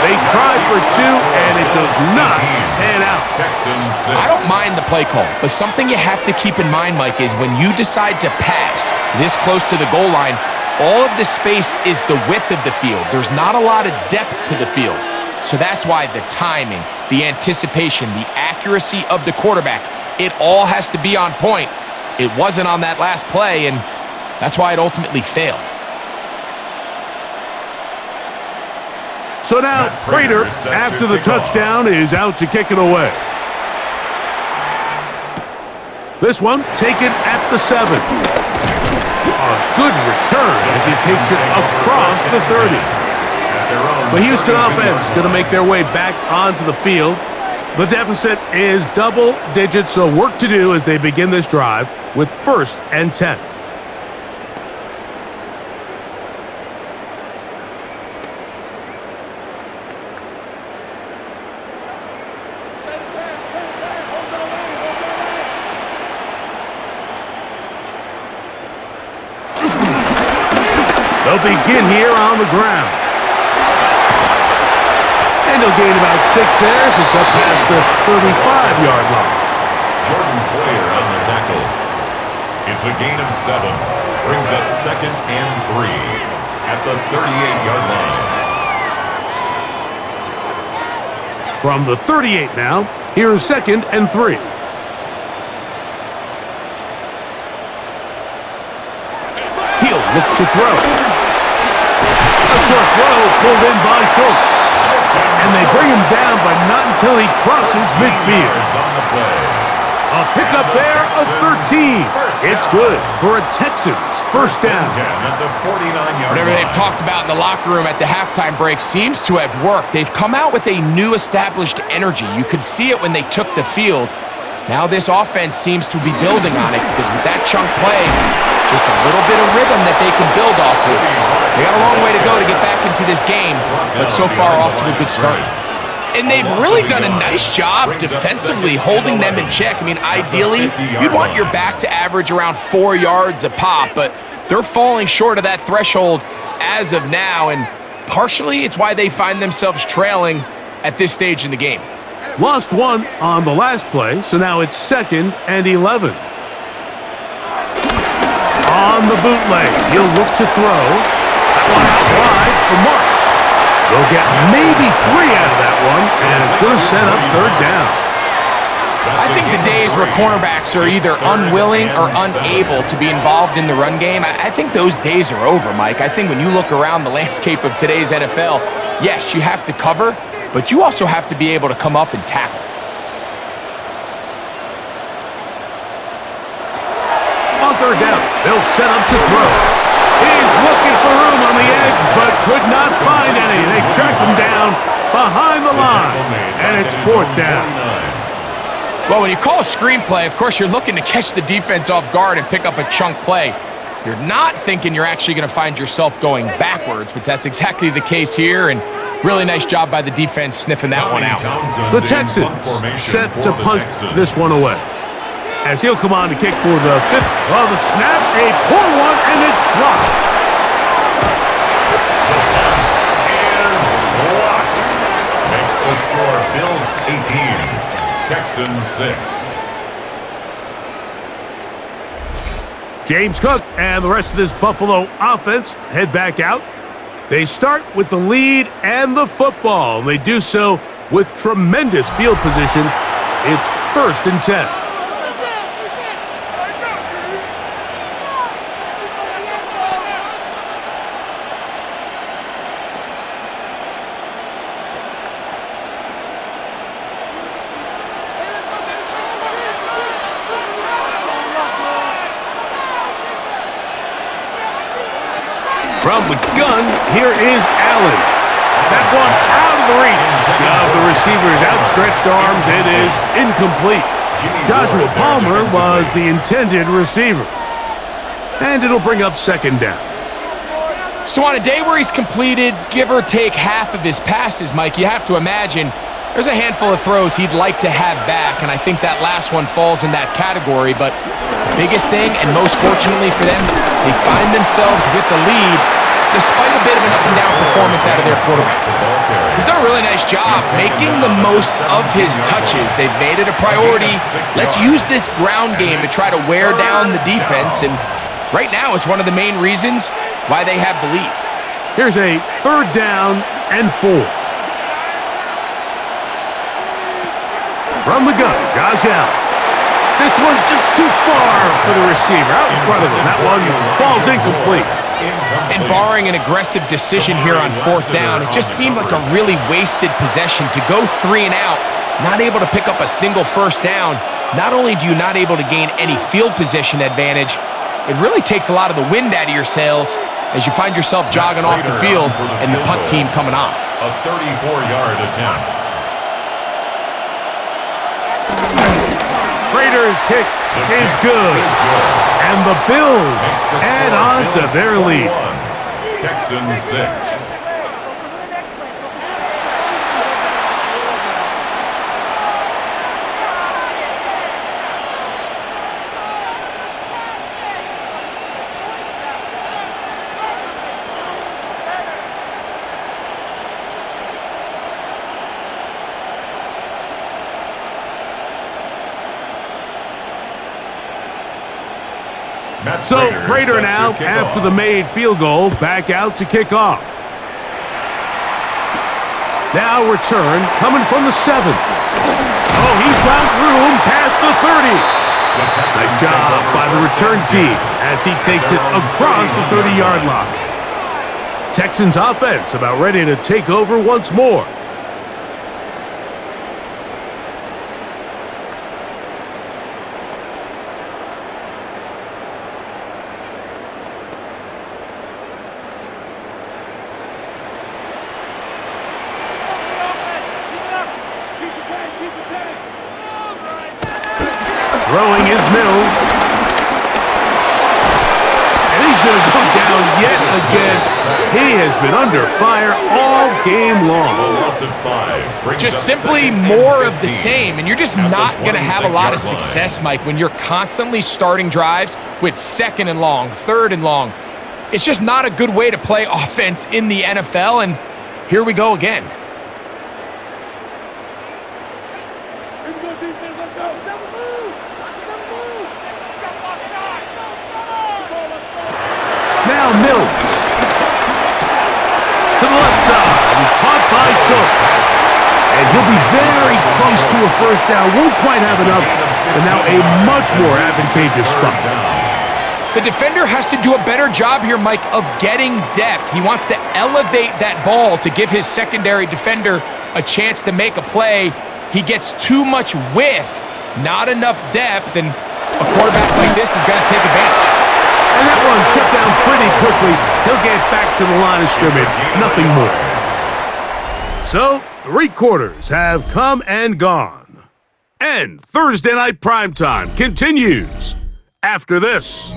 They tried for 2, and it does not pan out. Texans 6. I don't mind the play call, but something you have to keep in mind, Mike, is when you decide to pass this close to the goal line, all of the space is the width of the field. There's not a lot of depth to the field. So that's why the timing, the anticipation, the accuracy of the quarterback, it all has to be on point. It wasn't on that last play, and that's why it ultimately failed. So now, Prater, after the touchdown, is out to kick it away. This one taken at the 7. A good return as he takes it across the 30. The Houston offense going to make their way back onto the field. The deficit is double digits, so work to do as they begin this drive with 1st and 10. They'll begin here on the ground. And he'll gain about 6 there as it's up past the 35-yard line. Jordan Poyer on the tackle. It's a gain of 7. Brings up 2nd and 3 at the 38-yard line. From the 38 now, here's 2nd and 3. He'll look to throw. A short throw pulled in by Schultz. And they bring him down, but not until he crosses midfield. A pickup there of 13. It's good for a Texans 1st down. Whatever they've talked about in the locker room at the halftime break seems to have worked. They've come out with a new established energy. You could see it when they took the field. Now this offense seems to be building on it because with that chunk play, just a little bit of rhythm that they can build off of. They got a long way to go to get back into this game, but so far off to a good start. And they've really done a nice job defensively holding them in check. I mean, ideally, you'd want your back to average around 4 yards a pop, but they're falling short of that threshold as of now, and partially it's why they find themselves trailing at this stage in the game. Lost 1 on the last play, so now it's 2nd and 11. On the bootleg, he'll look to throw. That one out wide for Marks. They'll get maybe 3 out of that one, and it's going to set up 3rd down. I think the days where cornerbacks are either unwilling or unable to be involved in the run game, I think those days are over, Mike. I think when you look around the landscape of today's NFL, yes, you have to cover, but you also have to be able to come up and tackle. On 3rd down, they'll set up to throw. He's looking for room on the edge, but could not find any. They track him down behind the line, and it's 4th down. Well, when you call a screenplay, of course, you're looking to catch the defense off guard and pick up a chunk play. You're not thinking you're actually going to find yourself going backwards, but that's exactly the case here, and really nice job by the defense sniffing that one out. The Texans set to punt this one away, as he'll come on to kick for the 5th. Well, the snap, a poor one, and it's blocked. The punt is blocked. Makes the score Bills 18, Texans 6. James Cook and the rest of this Buffalo offense head back out. They start with the lead and the football. They do so with tremendous field position. It's 1st and 10. From the gun, here is Allen. That one out of the reach of the receiver's outstretched arms. It is incomplete. Joshua Palmer was the intended receiver. And it'll bring up second down. So on a day where he's completed, give or take half of his passes, Mike, you have to imagine there's a handful of throws he'd like to have back, and I think that last one falls in that category. But the biggest thing, and most fortunately for them, they find themselves with the lead despite a bit of an up-and-down performance out of their quarterback. He's done a really nice job making the most of his touches. They've made it a priority. Let's use this ground game to try to wear down the defense, and right now it's one of the main reasons why they have the lead. Here's a 3rd down and 4. From the gun, Josh Allen. This one just too far for the receiver. Out in front of him. That one falls incomplete. And barring an aggressive decision here on 4th down, it just seemed like a really wasted possession to go 3 and out, not able to pick up a single 1st down. Not only do you not able to gain any field position advantage, it really takes a lot of the wind out of your sails as you find yourself jogging off the field and the punt team coming on. A 34-yard attempt. Raiders' kick is good. And the Bills add on to their lead. Texans 6. So Prater now, after the made field goal, back out to kick off. Now return, coming from the 7. Oh, he's got room past the 30. Nice job by the return team as he takes it across the 30-yard line. Texans offense about ready to take over once more. Throwing is Mills. And he's going to go down yet again. He has been under fire all game long. Just simply more of the same, and you're just not going to have a lot of success, Mike, when you're constantly starting drives with 2nd and long, 3rd and long. It's just not a good way to play offense in the NFL, and here we go again. Now Mills. To the left side. Caught by Schultz. And he'll be very close to a 1st down. Won't quite have enough. And now a much more advantageous spot. The defender has to do a better job here, Mike, of getting depth. He wants to elevate that ball to give his secondary defender a chance to make a play. He gets too much width, not enough depth, and a quarterback like this is going to take advantage. And that one shut down pretty quickly. He'll get back to the line of scrimmage. Nothing more. So, 3 quarters have come and gone. And Thursday Night Primetime continues after this.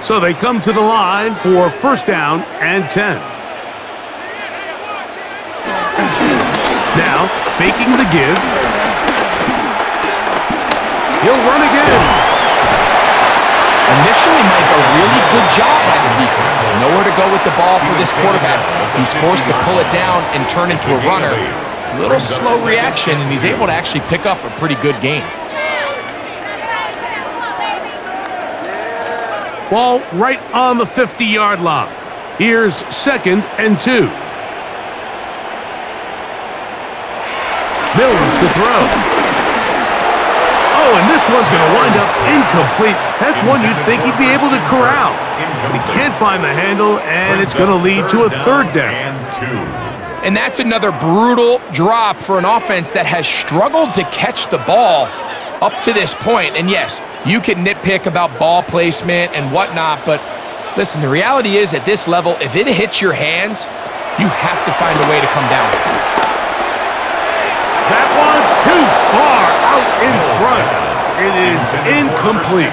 So they come to the line for 1st down and 10. Now, faking the give. He'll run again. Initially, Mike, a really good job by the defense. Nowhere to go with the ball for this quarterback. He's forced to pull it down and turn into a runner. A little slow reaction, and he's able to actually pick up a pretty good gain. Ball right on the 50-yard line. Here's 2nd and 2. Mills to throw. Oh, and this one's going to wind up incomplete. That's one you'd think he'd be able to corral. But he can't find the handle, and it's going to lead to a 3rd down. And that's another brutal drop for an offense that has struggled to catch the ball up to this point. And yes, you can nitpick about ball placement and whatnot, but listen, the reality is at this level, if it hits your hands, You have to find a way to come down. That one too far out in front. It is incomplete.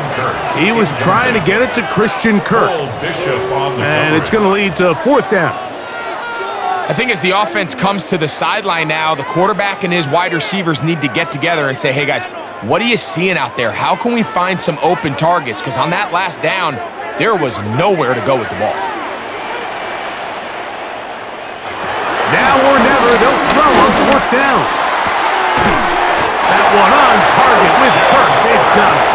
He was trying to get it to Christian Kirk. And it's going to lead to 4th down. I think as the offense comes to the sideline now, the quarterback and his wide receivers need to get together and say, hey guys, what are you seeing out there? How can we find some open targets? Because on that last down, there was nowhere to go with the ball. Now or never, they'll throw on 4th down. That one on target with Kirk. They've done it.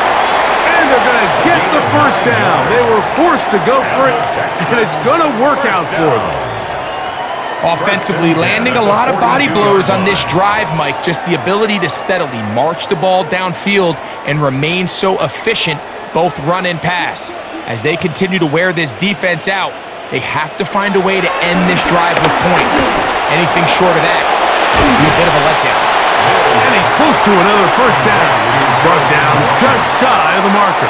And they're going to get the 1st down. They were forced to go for it, and it's going to work out for them. Offensively, landing a lot of body blows on this drive, Mike. Just the ability to steadily march the ball downfield and remain so efficient, both run and pass. As they continue to wear this defense out, they have to find a way to end this drive with points. Anything short of that would be a bit of a letdown. And he's close to another 1st down. He's brought down just shy of the marker.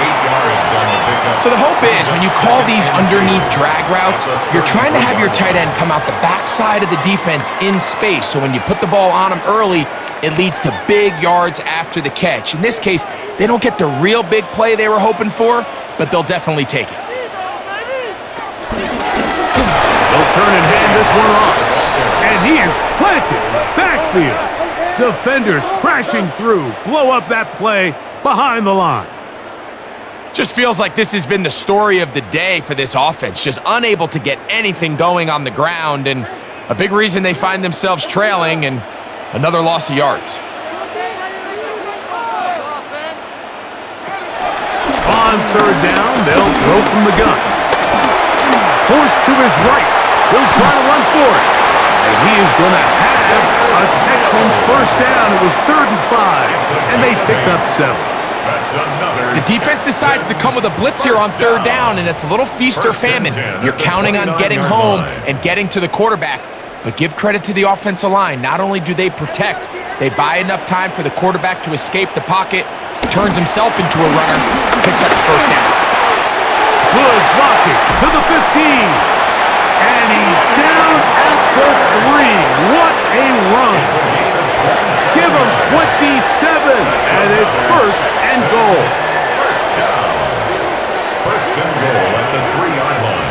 So the hope is when you call these underneath drag routes, you're trying to have your tight end come out the backside of the defense in space. So when you put the ball on him early, it leads to big yards after the catch. In this case, they don't get the real big play they were hoping for, but they'll definitely take it. They'll turn and hand this one off. And he is planted in the backfield. Defenders crashing through, blow up that play behind the line. Just feels like this has been the story of the day for this offense, just unable to get anything going on the ground, and a big reason they find themselves trailing and another loss of yards. On 3rd down, they'll throw from the gun. Forced to his right. He'll try to run for it. And he is going to have a Texans 1st down. It was 3rd and 5, and they picked up 7. The defense decides to come with a blitz here on 3rd down, and it's a little feast or famine. You're counting on getting home and getting to the quarterback. But give credit to the offensive line. Not only do they protect, they buy enough time for the quarterback to escape the pocket, turns himself into a runner, picks up the 1st down. Good blocking to the 15. And he's down at the 3. What a run. Give him 27, and it's 1st and goal. 1st down. 1st and goal at the 3-yard line.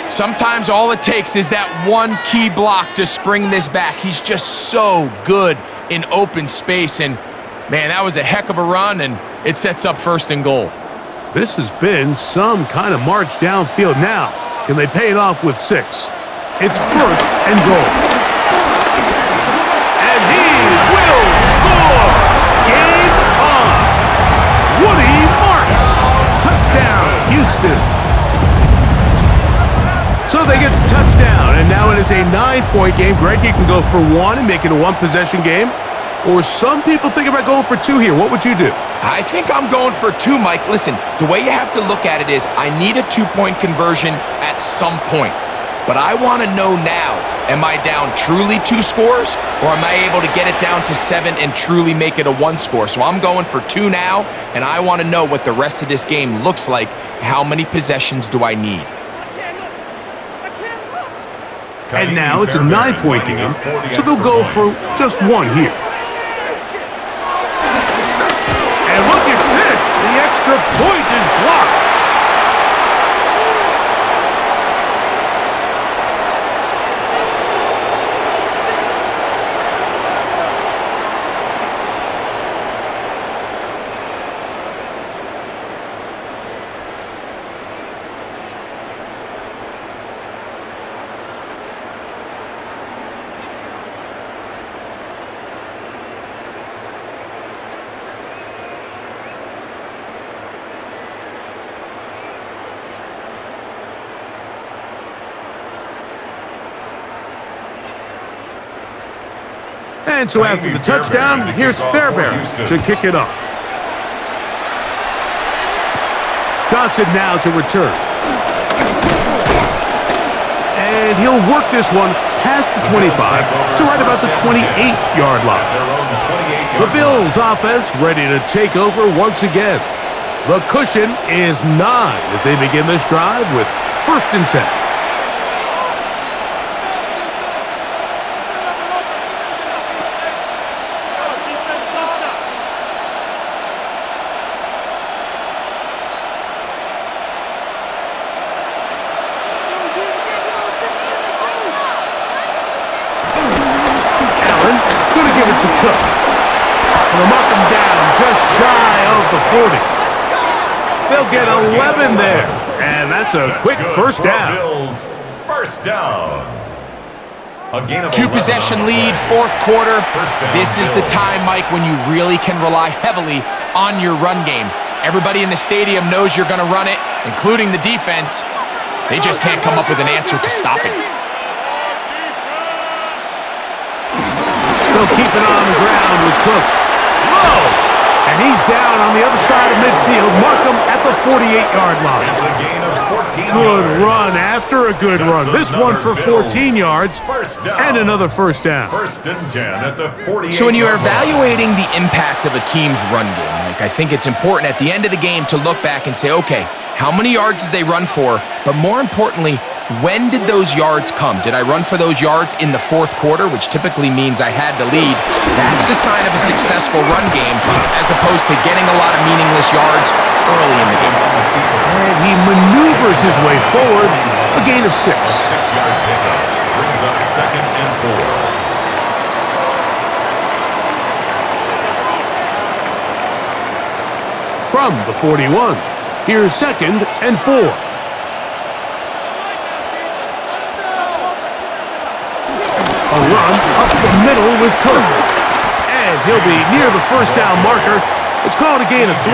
Sometimes all it takes is that one key block to spring this back. He's just so good in open space, and man, that was a heck of a run, and it sets up 1st and goal. This has been some kind of march downfield now. Can they pay it off with 6? It's 1st and goal. And he will score! Game on! Woody Marks! Touchdown, Houston! So they get the touchdown, and now it is a 9-point game. Greg, you can go for 1 and make it a 1-possession game. Or some people think about going for 2 here. What would you do? I think I'm going for 2, Mike. Listen, the way you have to look at it is I need a 2-point conversion at some point. But I want to know now, am I down truly 2 scores, or am I able to get it down to 7 and truly make it a 1 score? So I'm going for 2 now, and I want to know what the rest of this game looks like. How many possessions do I need? And now it's a 9-point game, so they'll go for just 1 here. And look at this! The extra point is blocked! And so after the touchdown, here's Fairbairn to kick it off. Johnson now to return. And he'll work this one past the 25 to right about the 28-yard line. The Bills offense ready to take over once again. The cushion is 9 as they begin this drive with 1st and 10. Give it to Cook. They'll mark him down just shy of the 40. They'll get 11 there, and that's a quick first down. Bills, first down. Two-possession lead, 4th quarter. This is the time, Mike, when you really can rely heavily on your run game. Everybody in the stadium knows you're going to run it, including the defense. They just can't come up with an answer to stop it. They'll keep it on the ground with Cook. Whoa! And he's down on the other side of midfield. Mark him at the 48-yard line. It's a gain of 14 Good yards. run after a good run. This one for 14 yards and another first down. 1st and 10 at the 48. So when you're evaluating the impact of a team's run game, Mike, I think it's important at the end of the game to look back and say, okay, how many yards did they run for? But more importantly, when did those yards come? Did I run for those yards in the 4th quarter, which typically means I had the lead? That's the sign of a successful run game, as opposed to getting a lot of meaningless yards early in the game. And he maneuvers his way forward, a gain of 6. 6-yard pickup brings up 2nd and 4. From the 41, here's 2nd and 4. A run up the middle with Cook. And he'll be near the first down marker. It's called a gain of 3,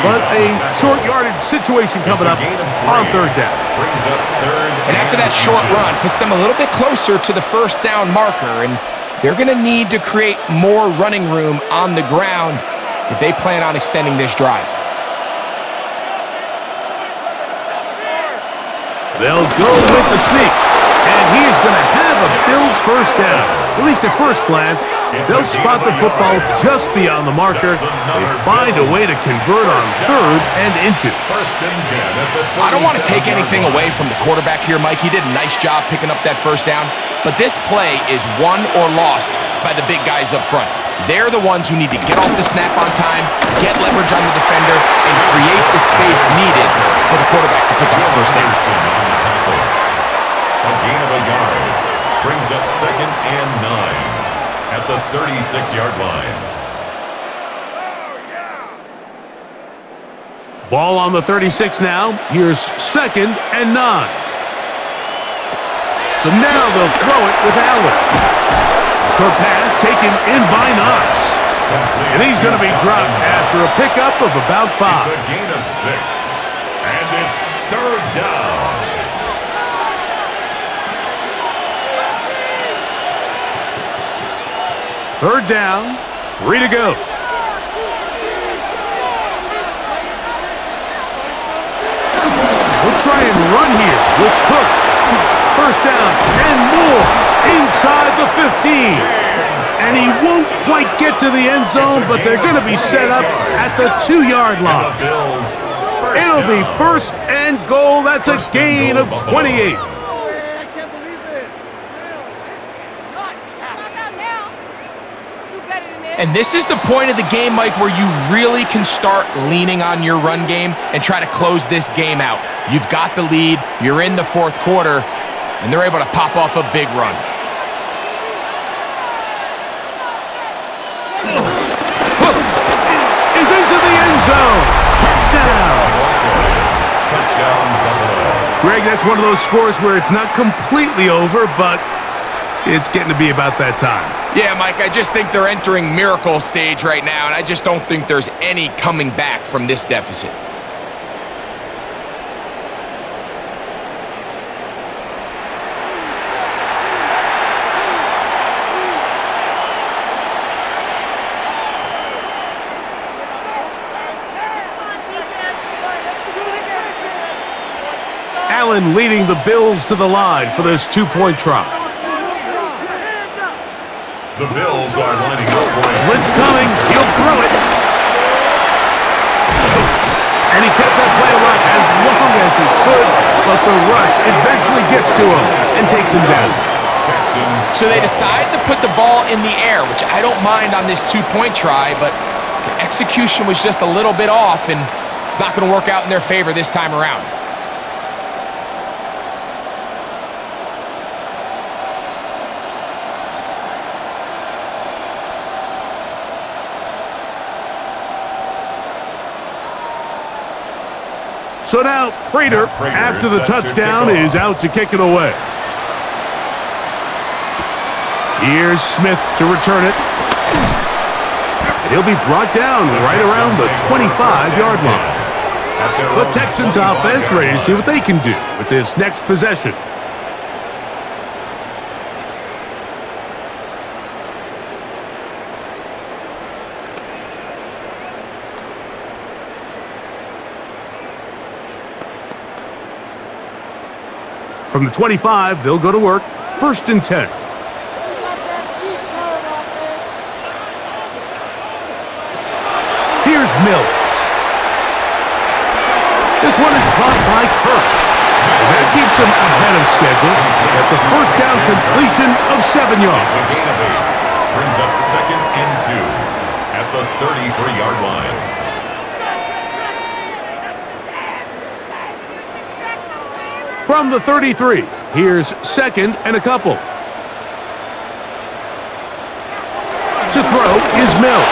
but a short yardage situation coming up on 3rd down. Brings up 3rd. And after that short run, puts them a little bit closer to the first down marker, and they're going to need to create more running room on the ground if they plan on extending this drive. They'll go with the sneak, and he is going to have a Bills first down. At least at first glance, they'll spot the football just beyond the marker. They find a way to convert on 3rd and inches. 1st and 10 at the 47. I don't want to take anything away from the quarterback here, Mike. He did a nice job picking up that first down, but this play is won or lost by the big guys up front. They're the ones who need to get off the snap on time, get leverage on the defender, and create the space needed for the quarterback to pick up the first down. A gain of a yard brings up 2nd and 9 at the 36-yard line. Ball on the 36 now. Here's 2nd and 9. So now they'll throw it with Allen. Short pass taken in by Knox. And he's going to be dropped after a pickup of about 5. It's a gain of 6. And it's 3rd down. Third down, 3 to go. We'll try and run here with Cook. First down and more inside the 15. And he won't quite get to the end zone, but they're going to be set up at the 2-yard line. It'll be 1st and goal. That's a gain of 28. And this is the point of the game, Mike, where you really can start leaning on your run game and try to close this game out. You've got the lead, you're in the 4th quarter, and they're able to pop off a big run. Hook is into the end zone. Touchdown. Touchdown, Buffalo. Greg, that's one of those scores where it's not completely over, but it's getting to be about that time. Yeah, Mike, I just think they're entering miracle stage right now, and I just don't think there's any coming back from this deficit. Allen leading the Bills to the line for this 2-point try. The Bills are lining up for it. Blitz coming. He'll throw it. And he kept that play alive as long as he could, but but the rush eventually gets to him and takes him down. So they decide to put the ball in the air, which I don't mind on this two-point try, but the execution was just a little bit off, and it's not going to work out in their favor this time around. So now Prater, after the touchdown, is out to kick it away. Here's Smith to return it. And he'll be brought down right around the 25-yard line. The Texans offense ready to see what they can do with this next possession. From the 25, they'll go to work. 1st and 10. Here's Mills. This one is caught by Kirk. And that keeps him ahead of schedule. That's a 1st down completion of 7 yards. Brings up 2nd and 2 at the 33-yard line. From the 33, here's 2nd and a couple. To throw is Mills.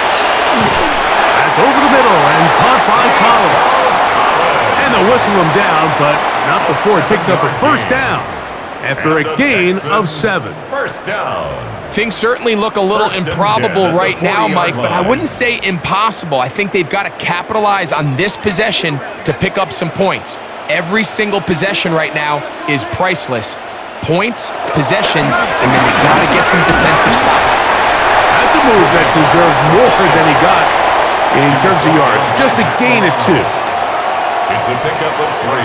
That's over the middle and caught by Collins. And they'll whistle him down, but not before he picks up a 1st down after a gain of 7. 1st down. Things certainly look a little improbable right now, Mike, but I wouldn't say impossible. I think they've got to capitalize on this possession to pick up some points. Every single possession right now is priceless. Points, possessions, and then they got to get some defensive stops. That's a move that deserves more than he got in terms of yards. Just a gain of 2. It's a pickup of 3.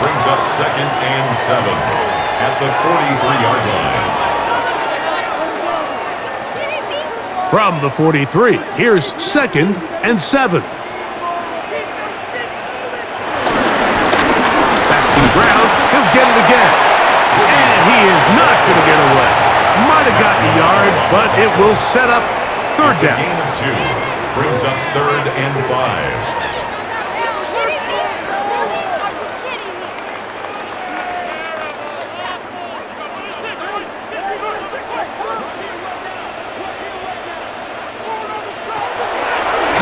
Brings up 2nd and 7 at the 43-yard line. From the 43, here's 2nd and 7. Ground, he'll get it again. And he is not going to get away. Might have gotten a yard, but it will set up 3rd down. Gain of 2. Brings up 3rd and 5.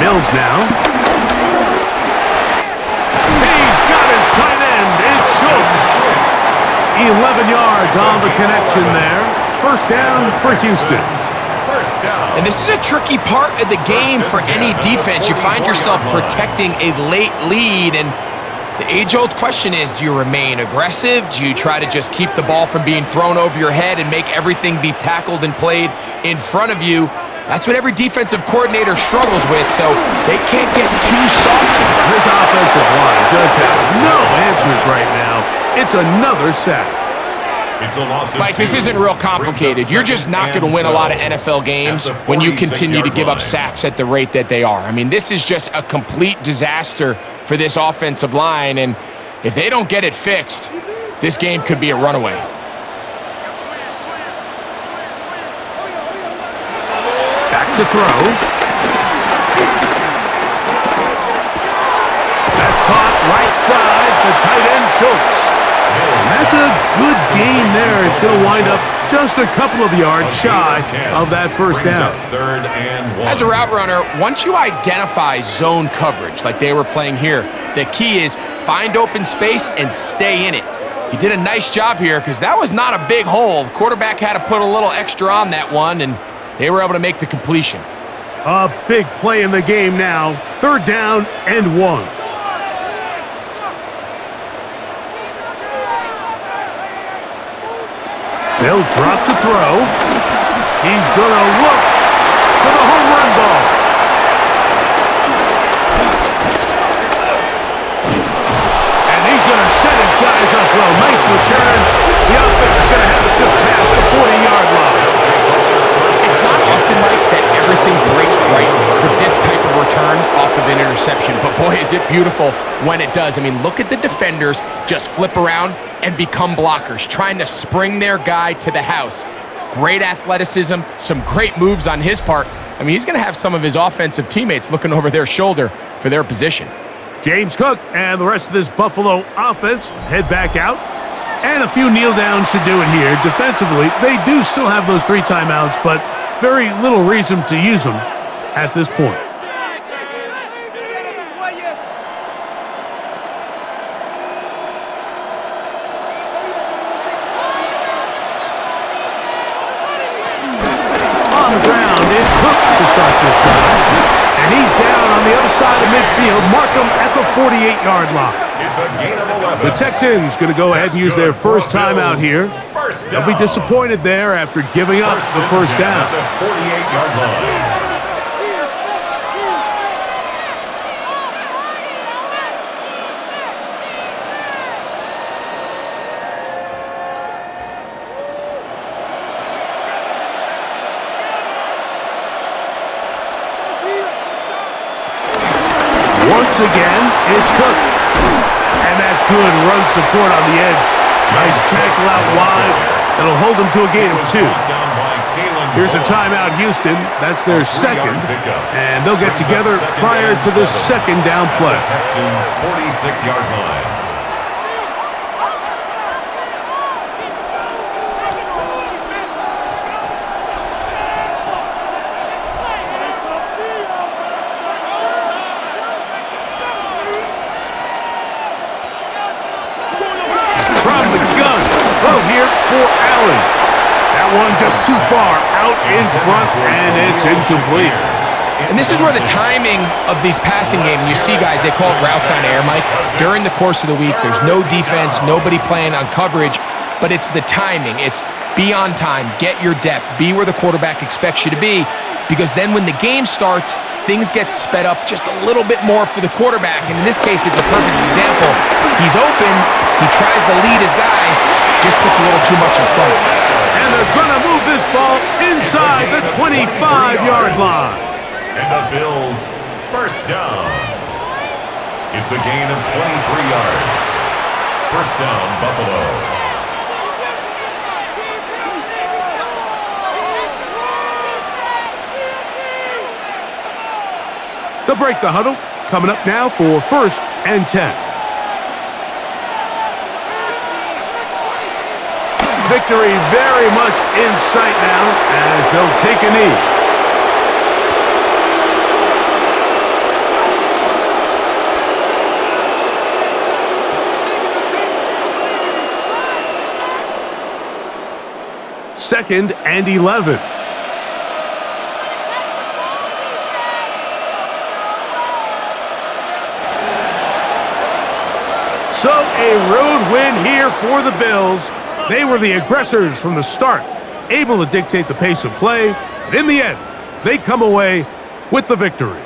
Mills now. He's got his tight end. It's Schultz. 11 yards on the connection there. 1st down for Houston. 1st down. And this is a tricky part of the game for any defense. You find yourself protecting a late lead, and the age-old question is, do you remain aggressive? Do you try to just keep the ball from being thrown over your head and make everything be tackled and played in front of you? That's what every defensive coordinator struggles with, so they can't get too soft. This offensive line just has no answers right now. It's another sack. It's a loss of Mike, 2. this isn't real complicated. You're just not going to win a lot of NFL games when you continue to give up sacks at the rate that they are. I mean, this is just a complete disaster for this offensive line, and if they don't get it fixed, this game could be a runaway. Back to throw. That's caught right side, the tight end Schultz. And that's a good gain there. It's going to wind up just a couple of yards shy of that 1st down. 3rd and 1. As a route runner, once you identify zone coverage like they were playing here, the key is find open space and stay in it. He did a nice job here because that was not a big hole. The quarterback had to put a little extra on that one, and they were able to make the completion. A big play in the game now. 3rd down and 1. They'll drop to throw. He's going to look for the home run ball. And he's going to set his guys up well. Nice return. The offense is going to have it just past the 40-yard line. It's not often, Mike, that everything breaks right for this type of return off of an interception. But boy, is it beautiful when it does. I mean, look at the defenders just flip around and become blockers, trying to spring their guy to the house. Great athleticism, some great moves on his part. I mean, he's going to have some of his offensive teammates looking over their shoulder for their position. James Cook and the rest of this Buffalo offense head back out. And a few kneel downs should do it here. Defensively, they do still have those 3 timeouts, but very little reason to use them at this point. On the ground, it's Cook to start this drive. And he's down on the other side of midfield. Mark him at the 48-yard line. It's a gain of 11. The Texans going to go ahead and use their first timeout here. They'll be disappointed there after giving up the first down. At the 48-yard line. Once again, it's Cook. And that's good run support on the edge. Nice tackle out wide. That'll hold them to a gain of 2. Here's a timeout, Houston. That's their second. And they'll get together prior to the second down play. Texans 46-yard line. From the gun, throw here for Allen. That one just too far out in front, and it's incomplete. And this is where the timing of these passing games, you see guys, they call it routes on air, Mike. During the course of the week, there's no defense, nobody playing on coverage, but it's the timing. It's be on time, get your depth, be where the quarterback expects you to be, because then when the game starts, things get sped up just a little bit more for the quarterback. And in this case, it's a perfect example. He's open, he tries to lead his guy, just puts a little too much in front of him. And they're going to move this ball inside the 25-yard line. And the Bills first down. It's a gain of 23 yards. First down, Buffalo. They'll break the huddle. Coming up now for 1st and 10. Victory very much in sight now as they'll take a knee. Second and 11. So a road win here for the Bills. They were the aggressors from the start, able to dictate the pace of play. And in the end, they come away with the victory.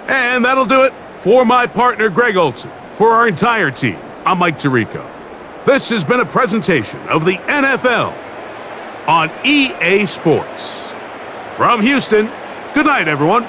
And that'll do it for my partner, Greg Olson. For our entire team, I'm Mike Tirico. This has been a presentation of the NFL on EA Sports. From Houston, good night, everyone.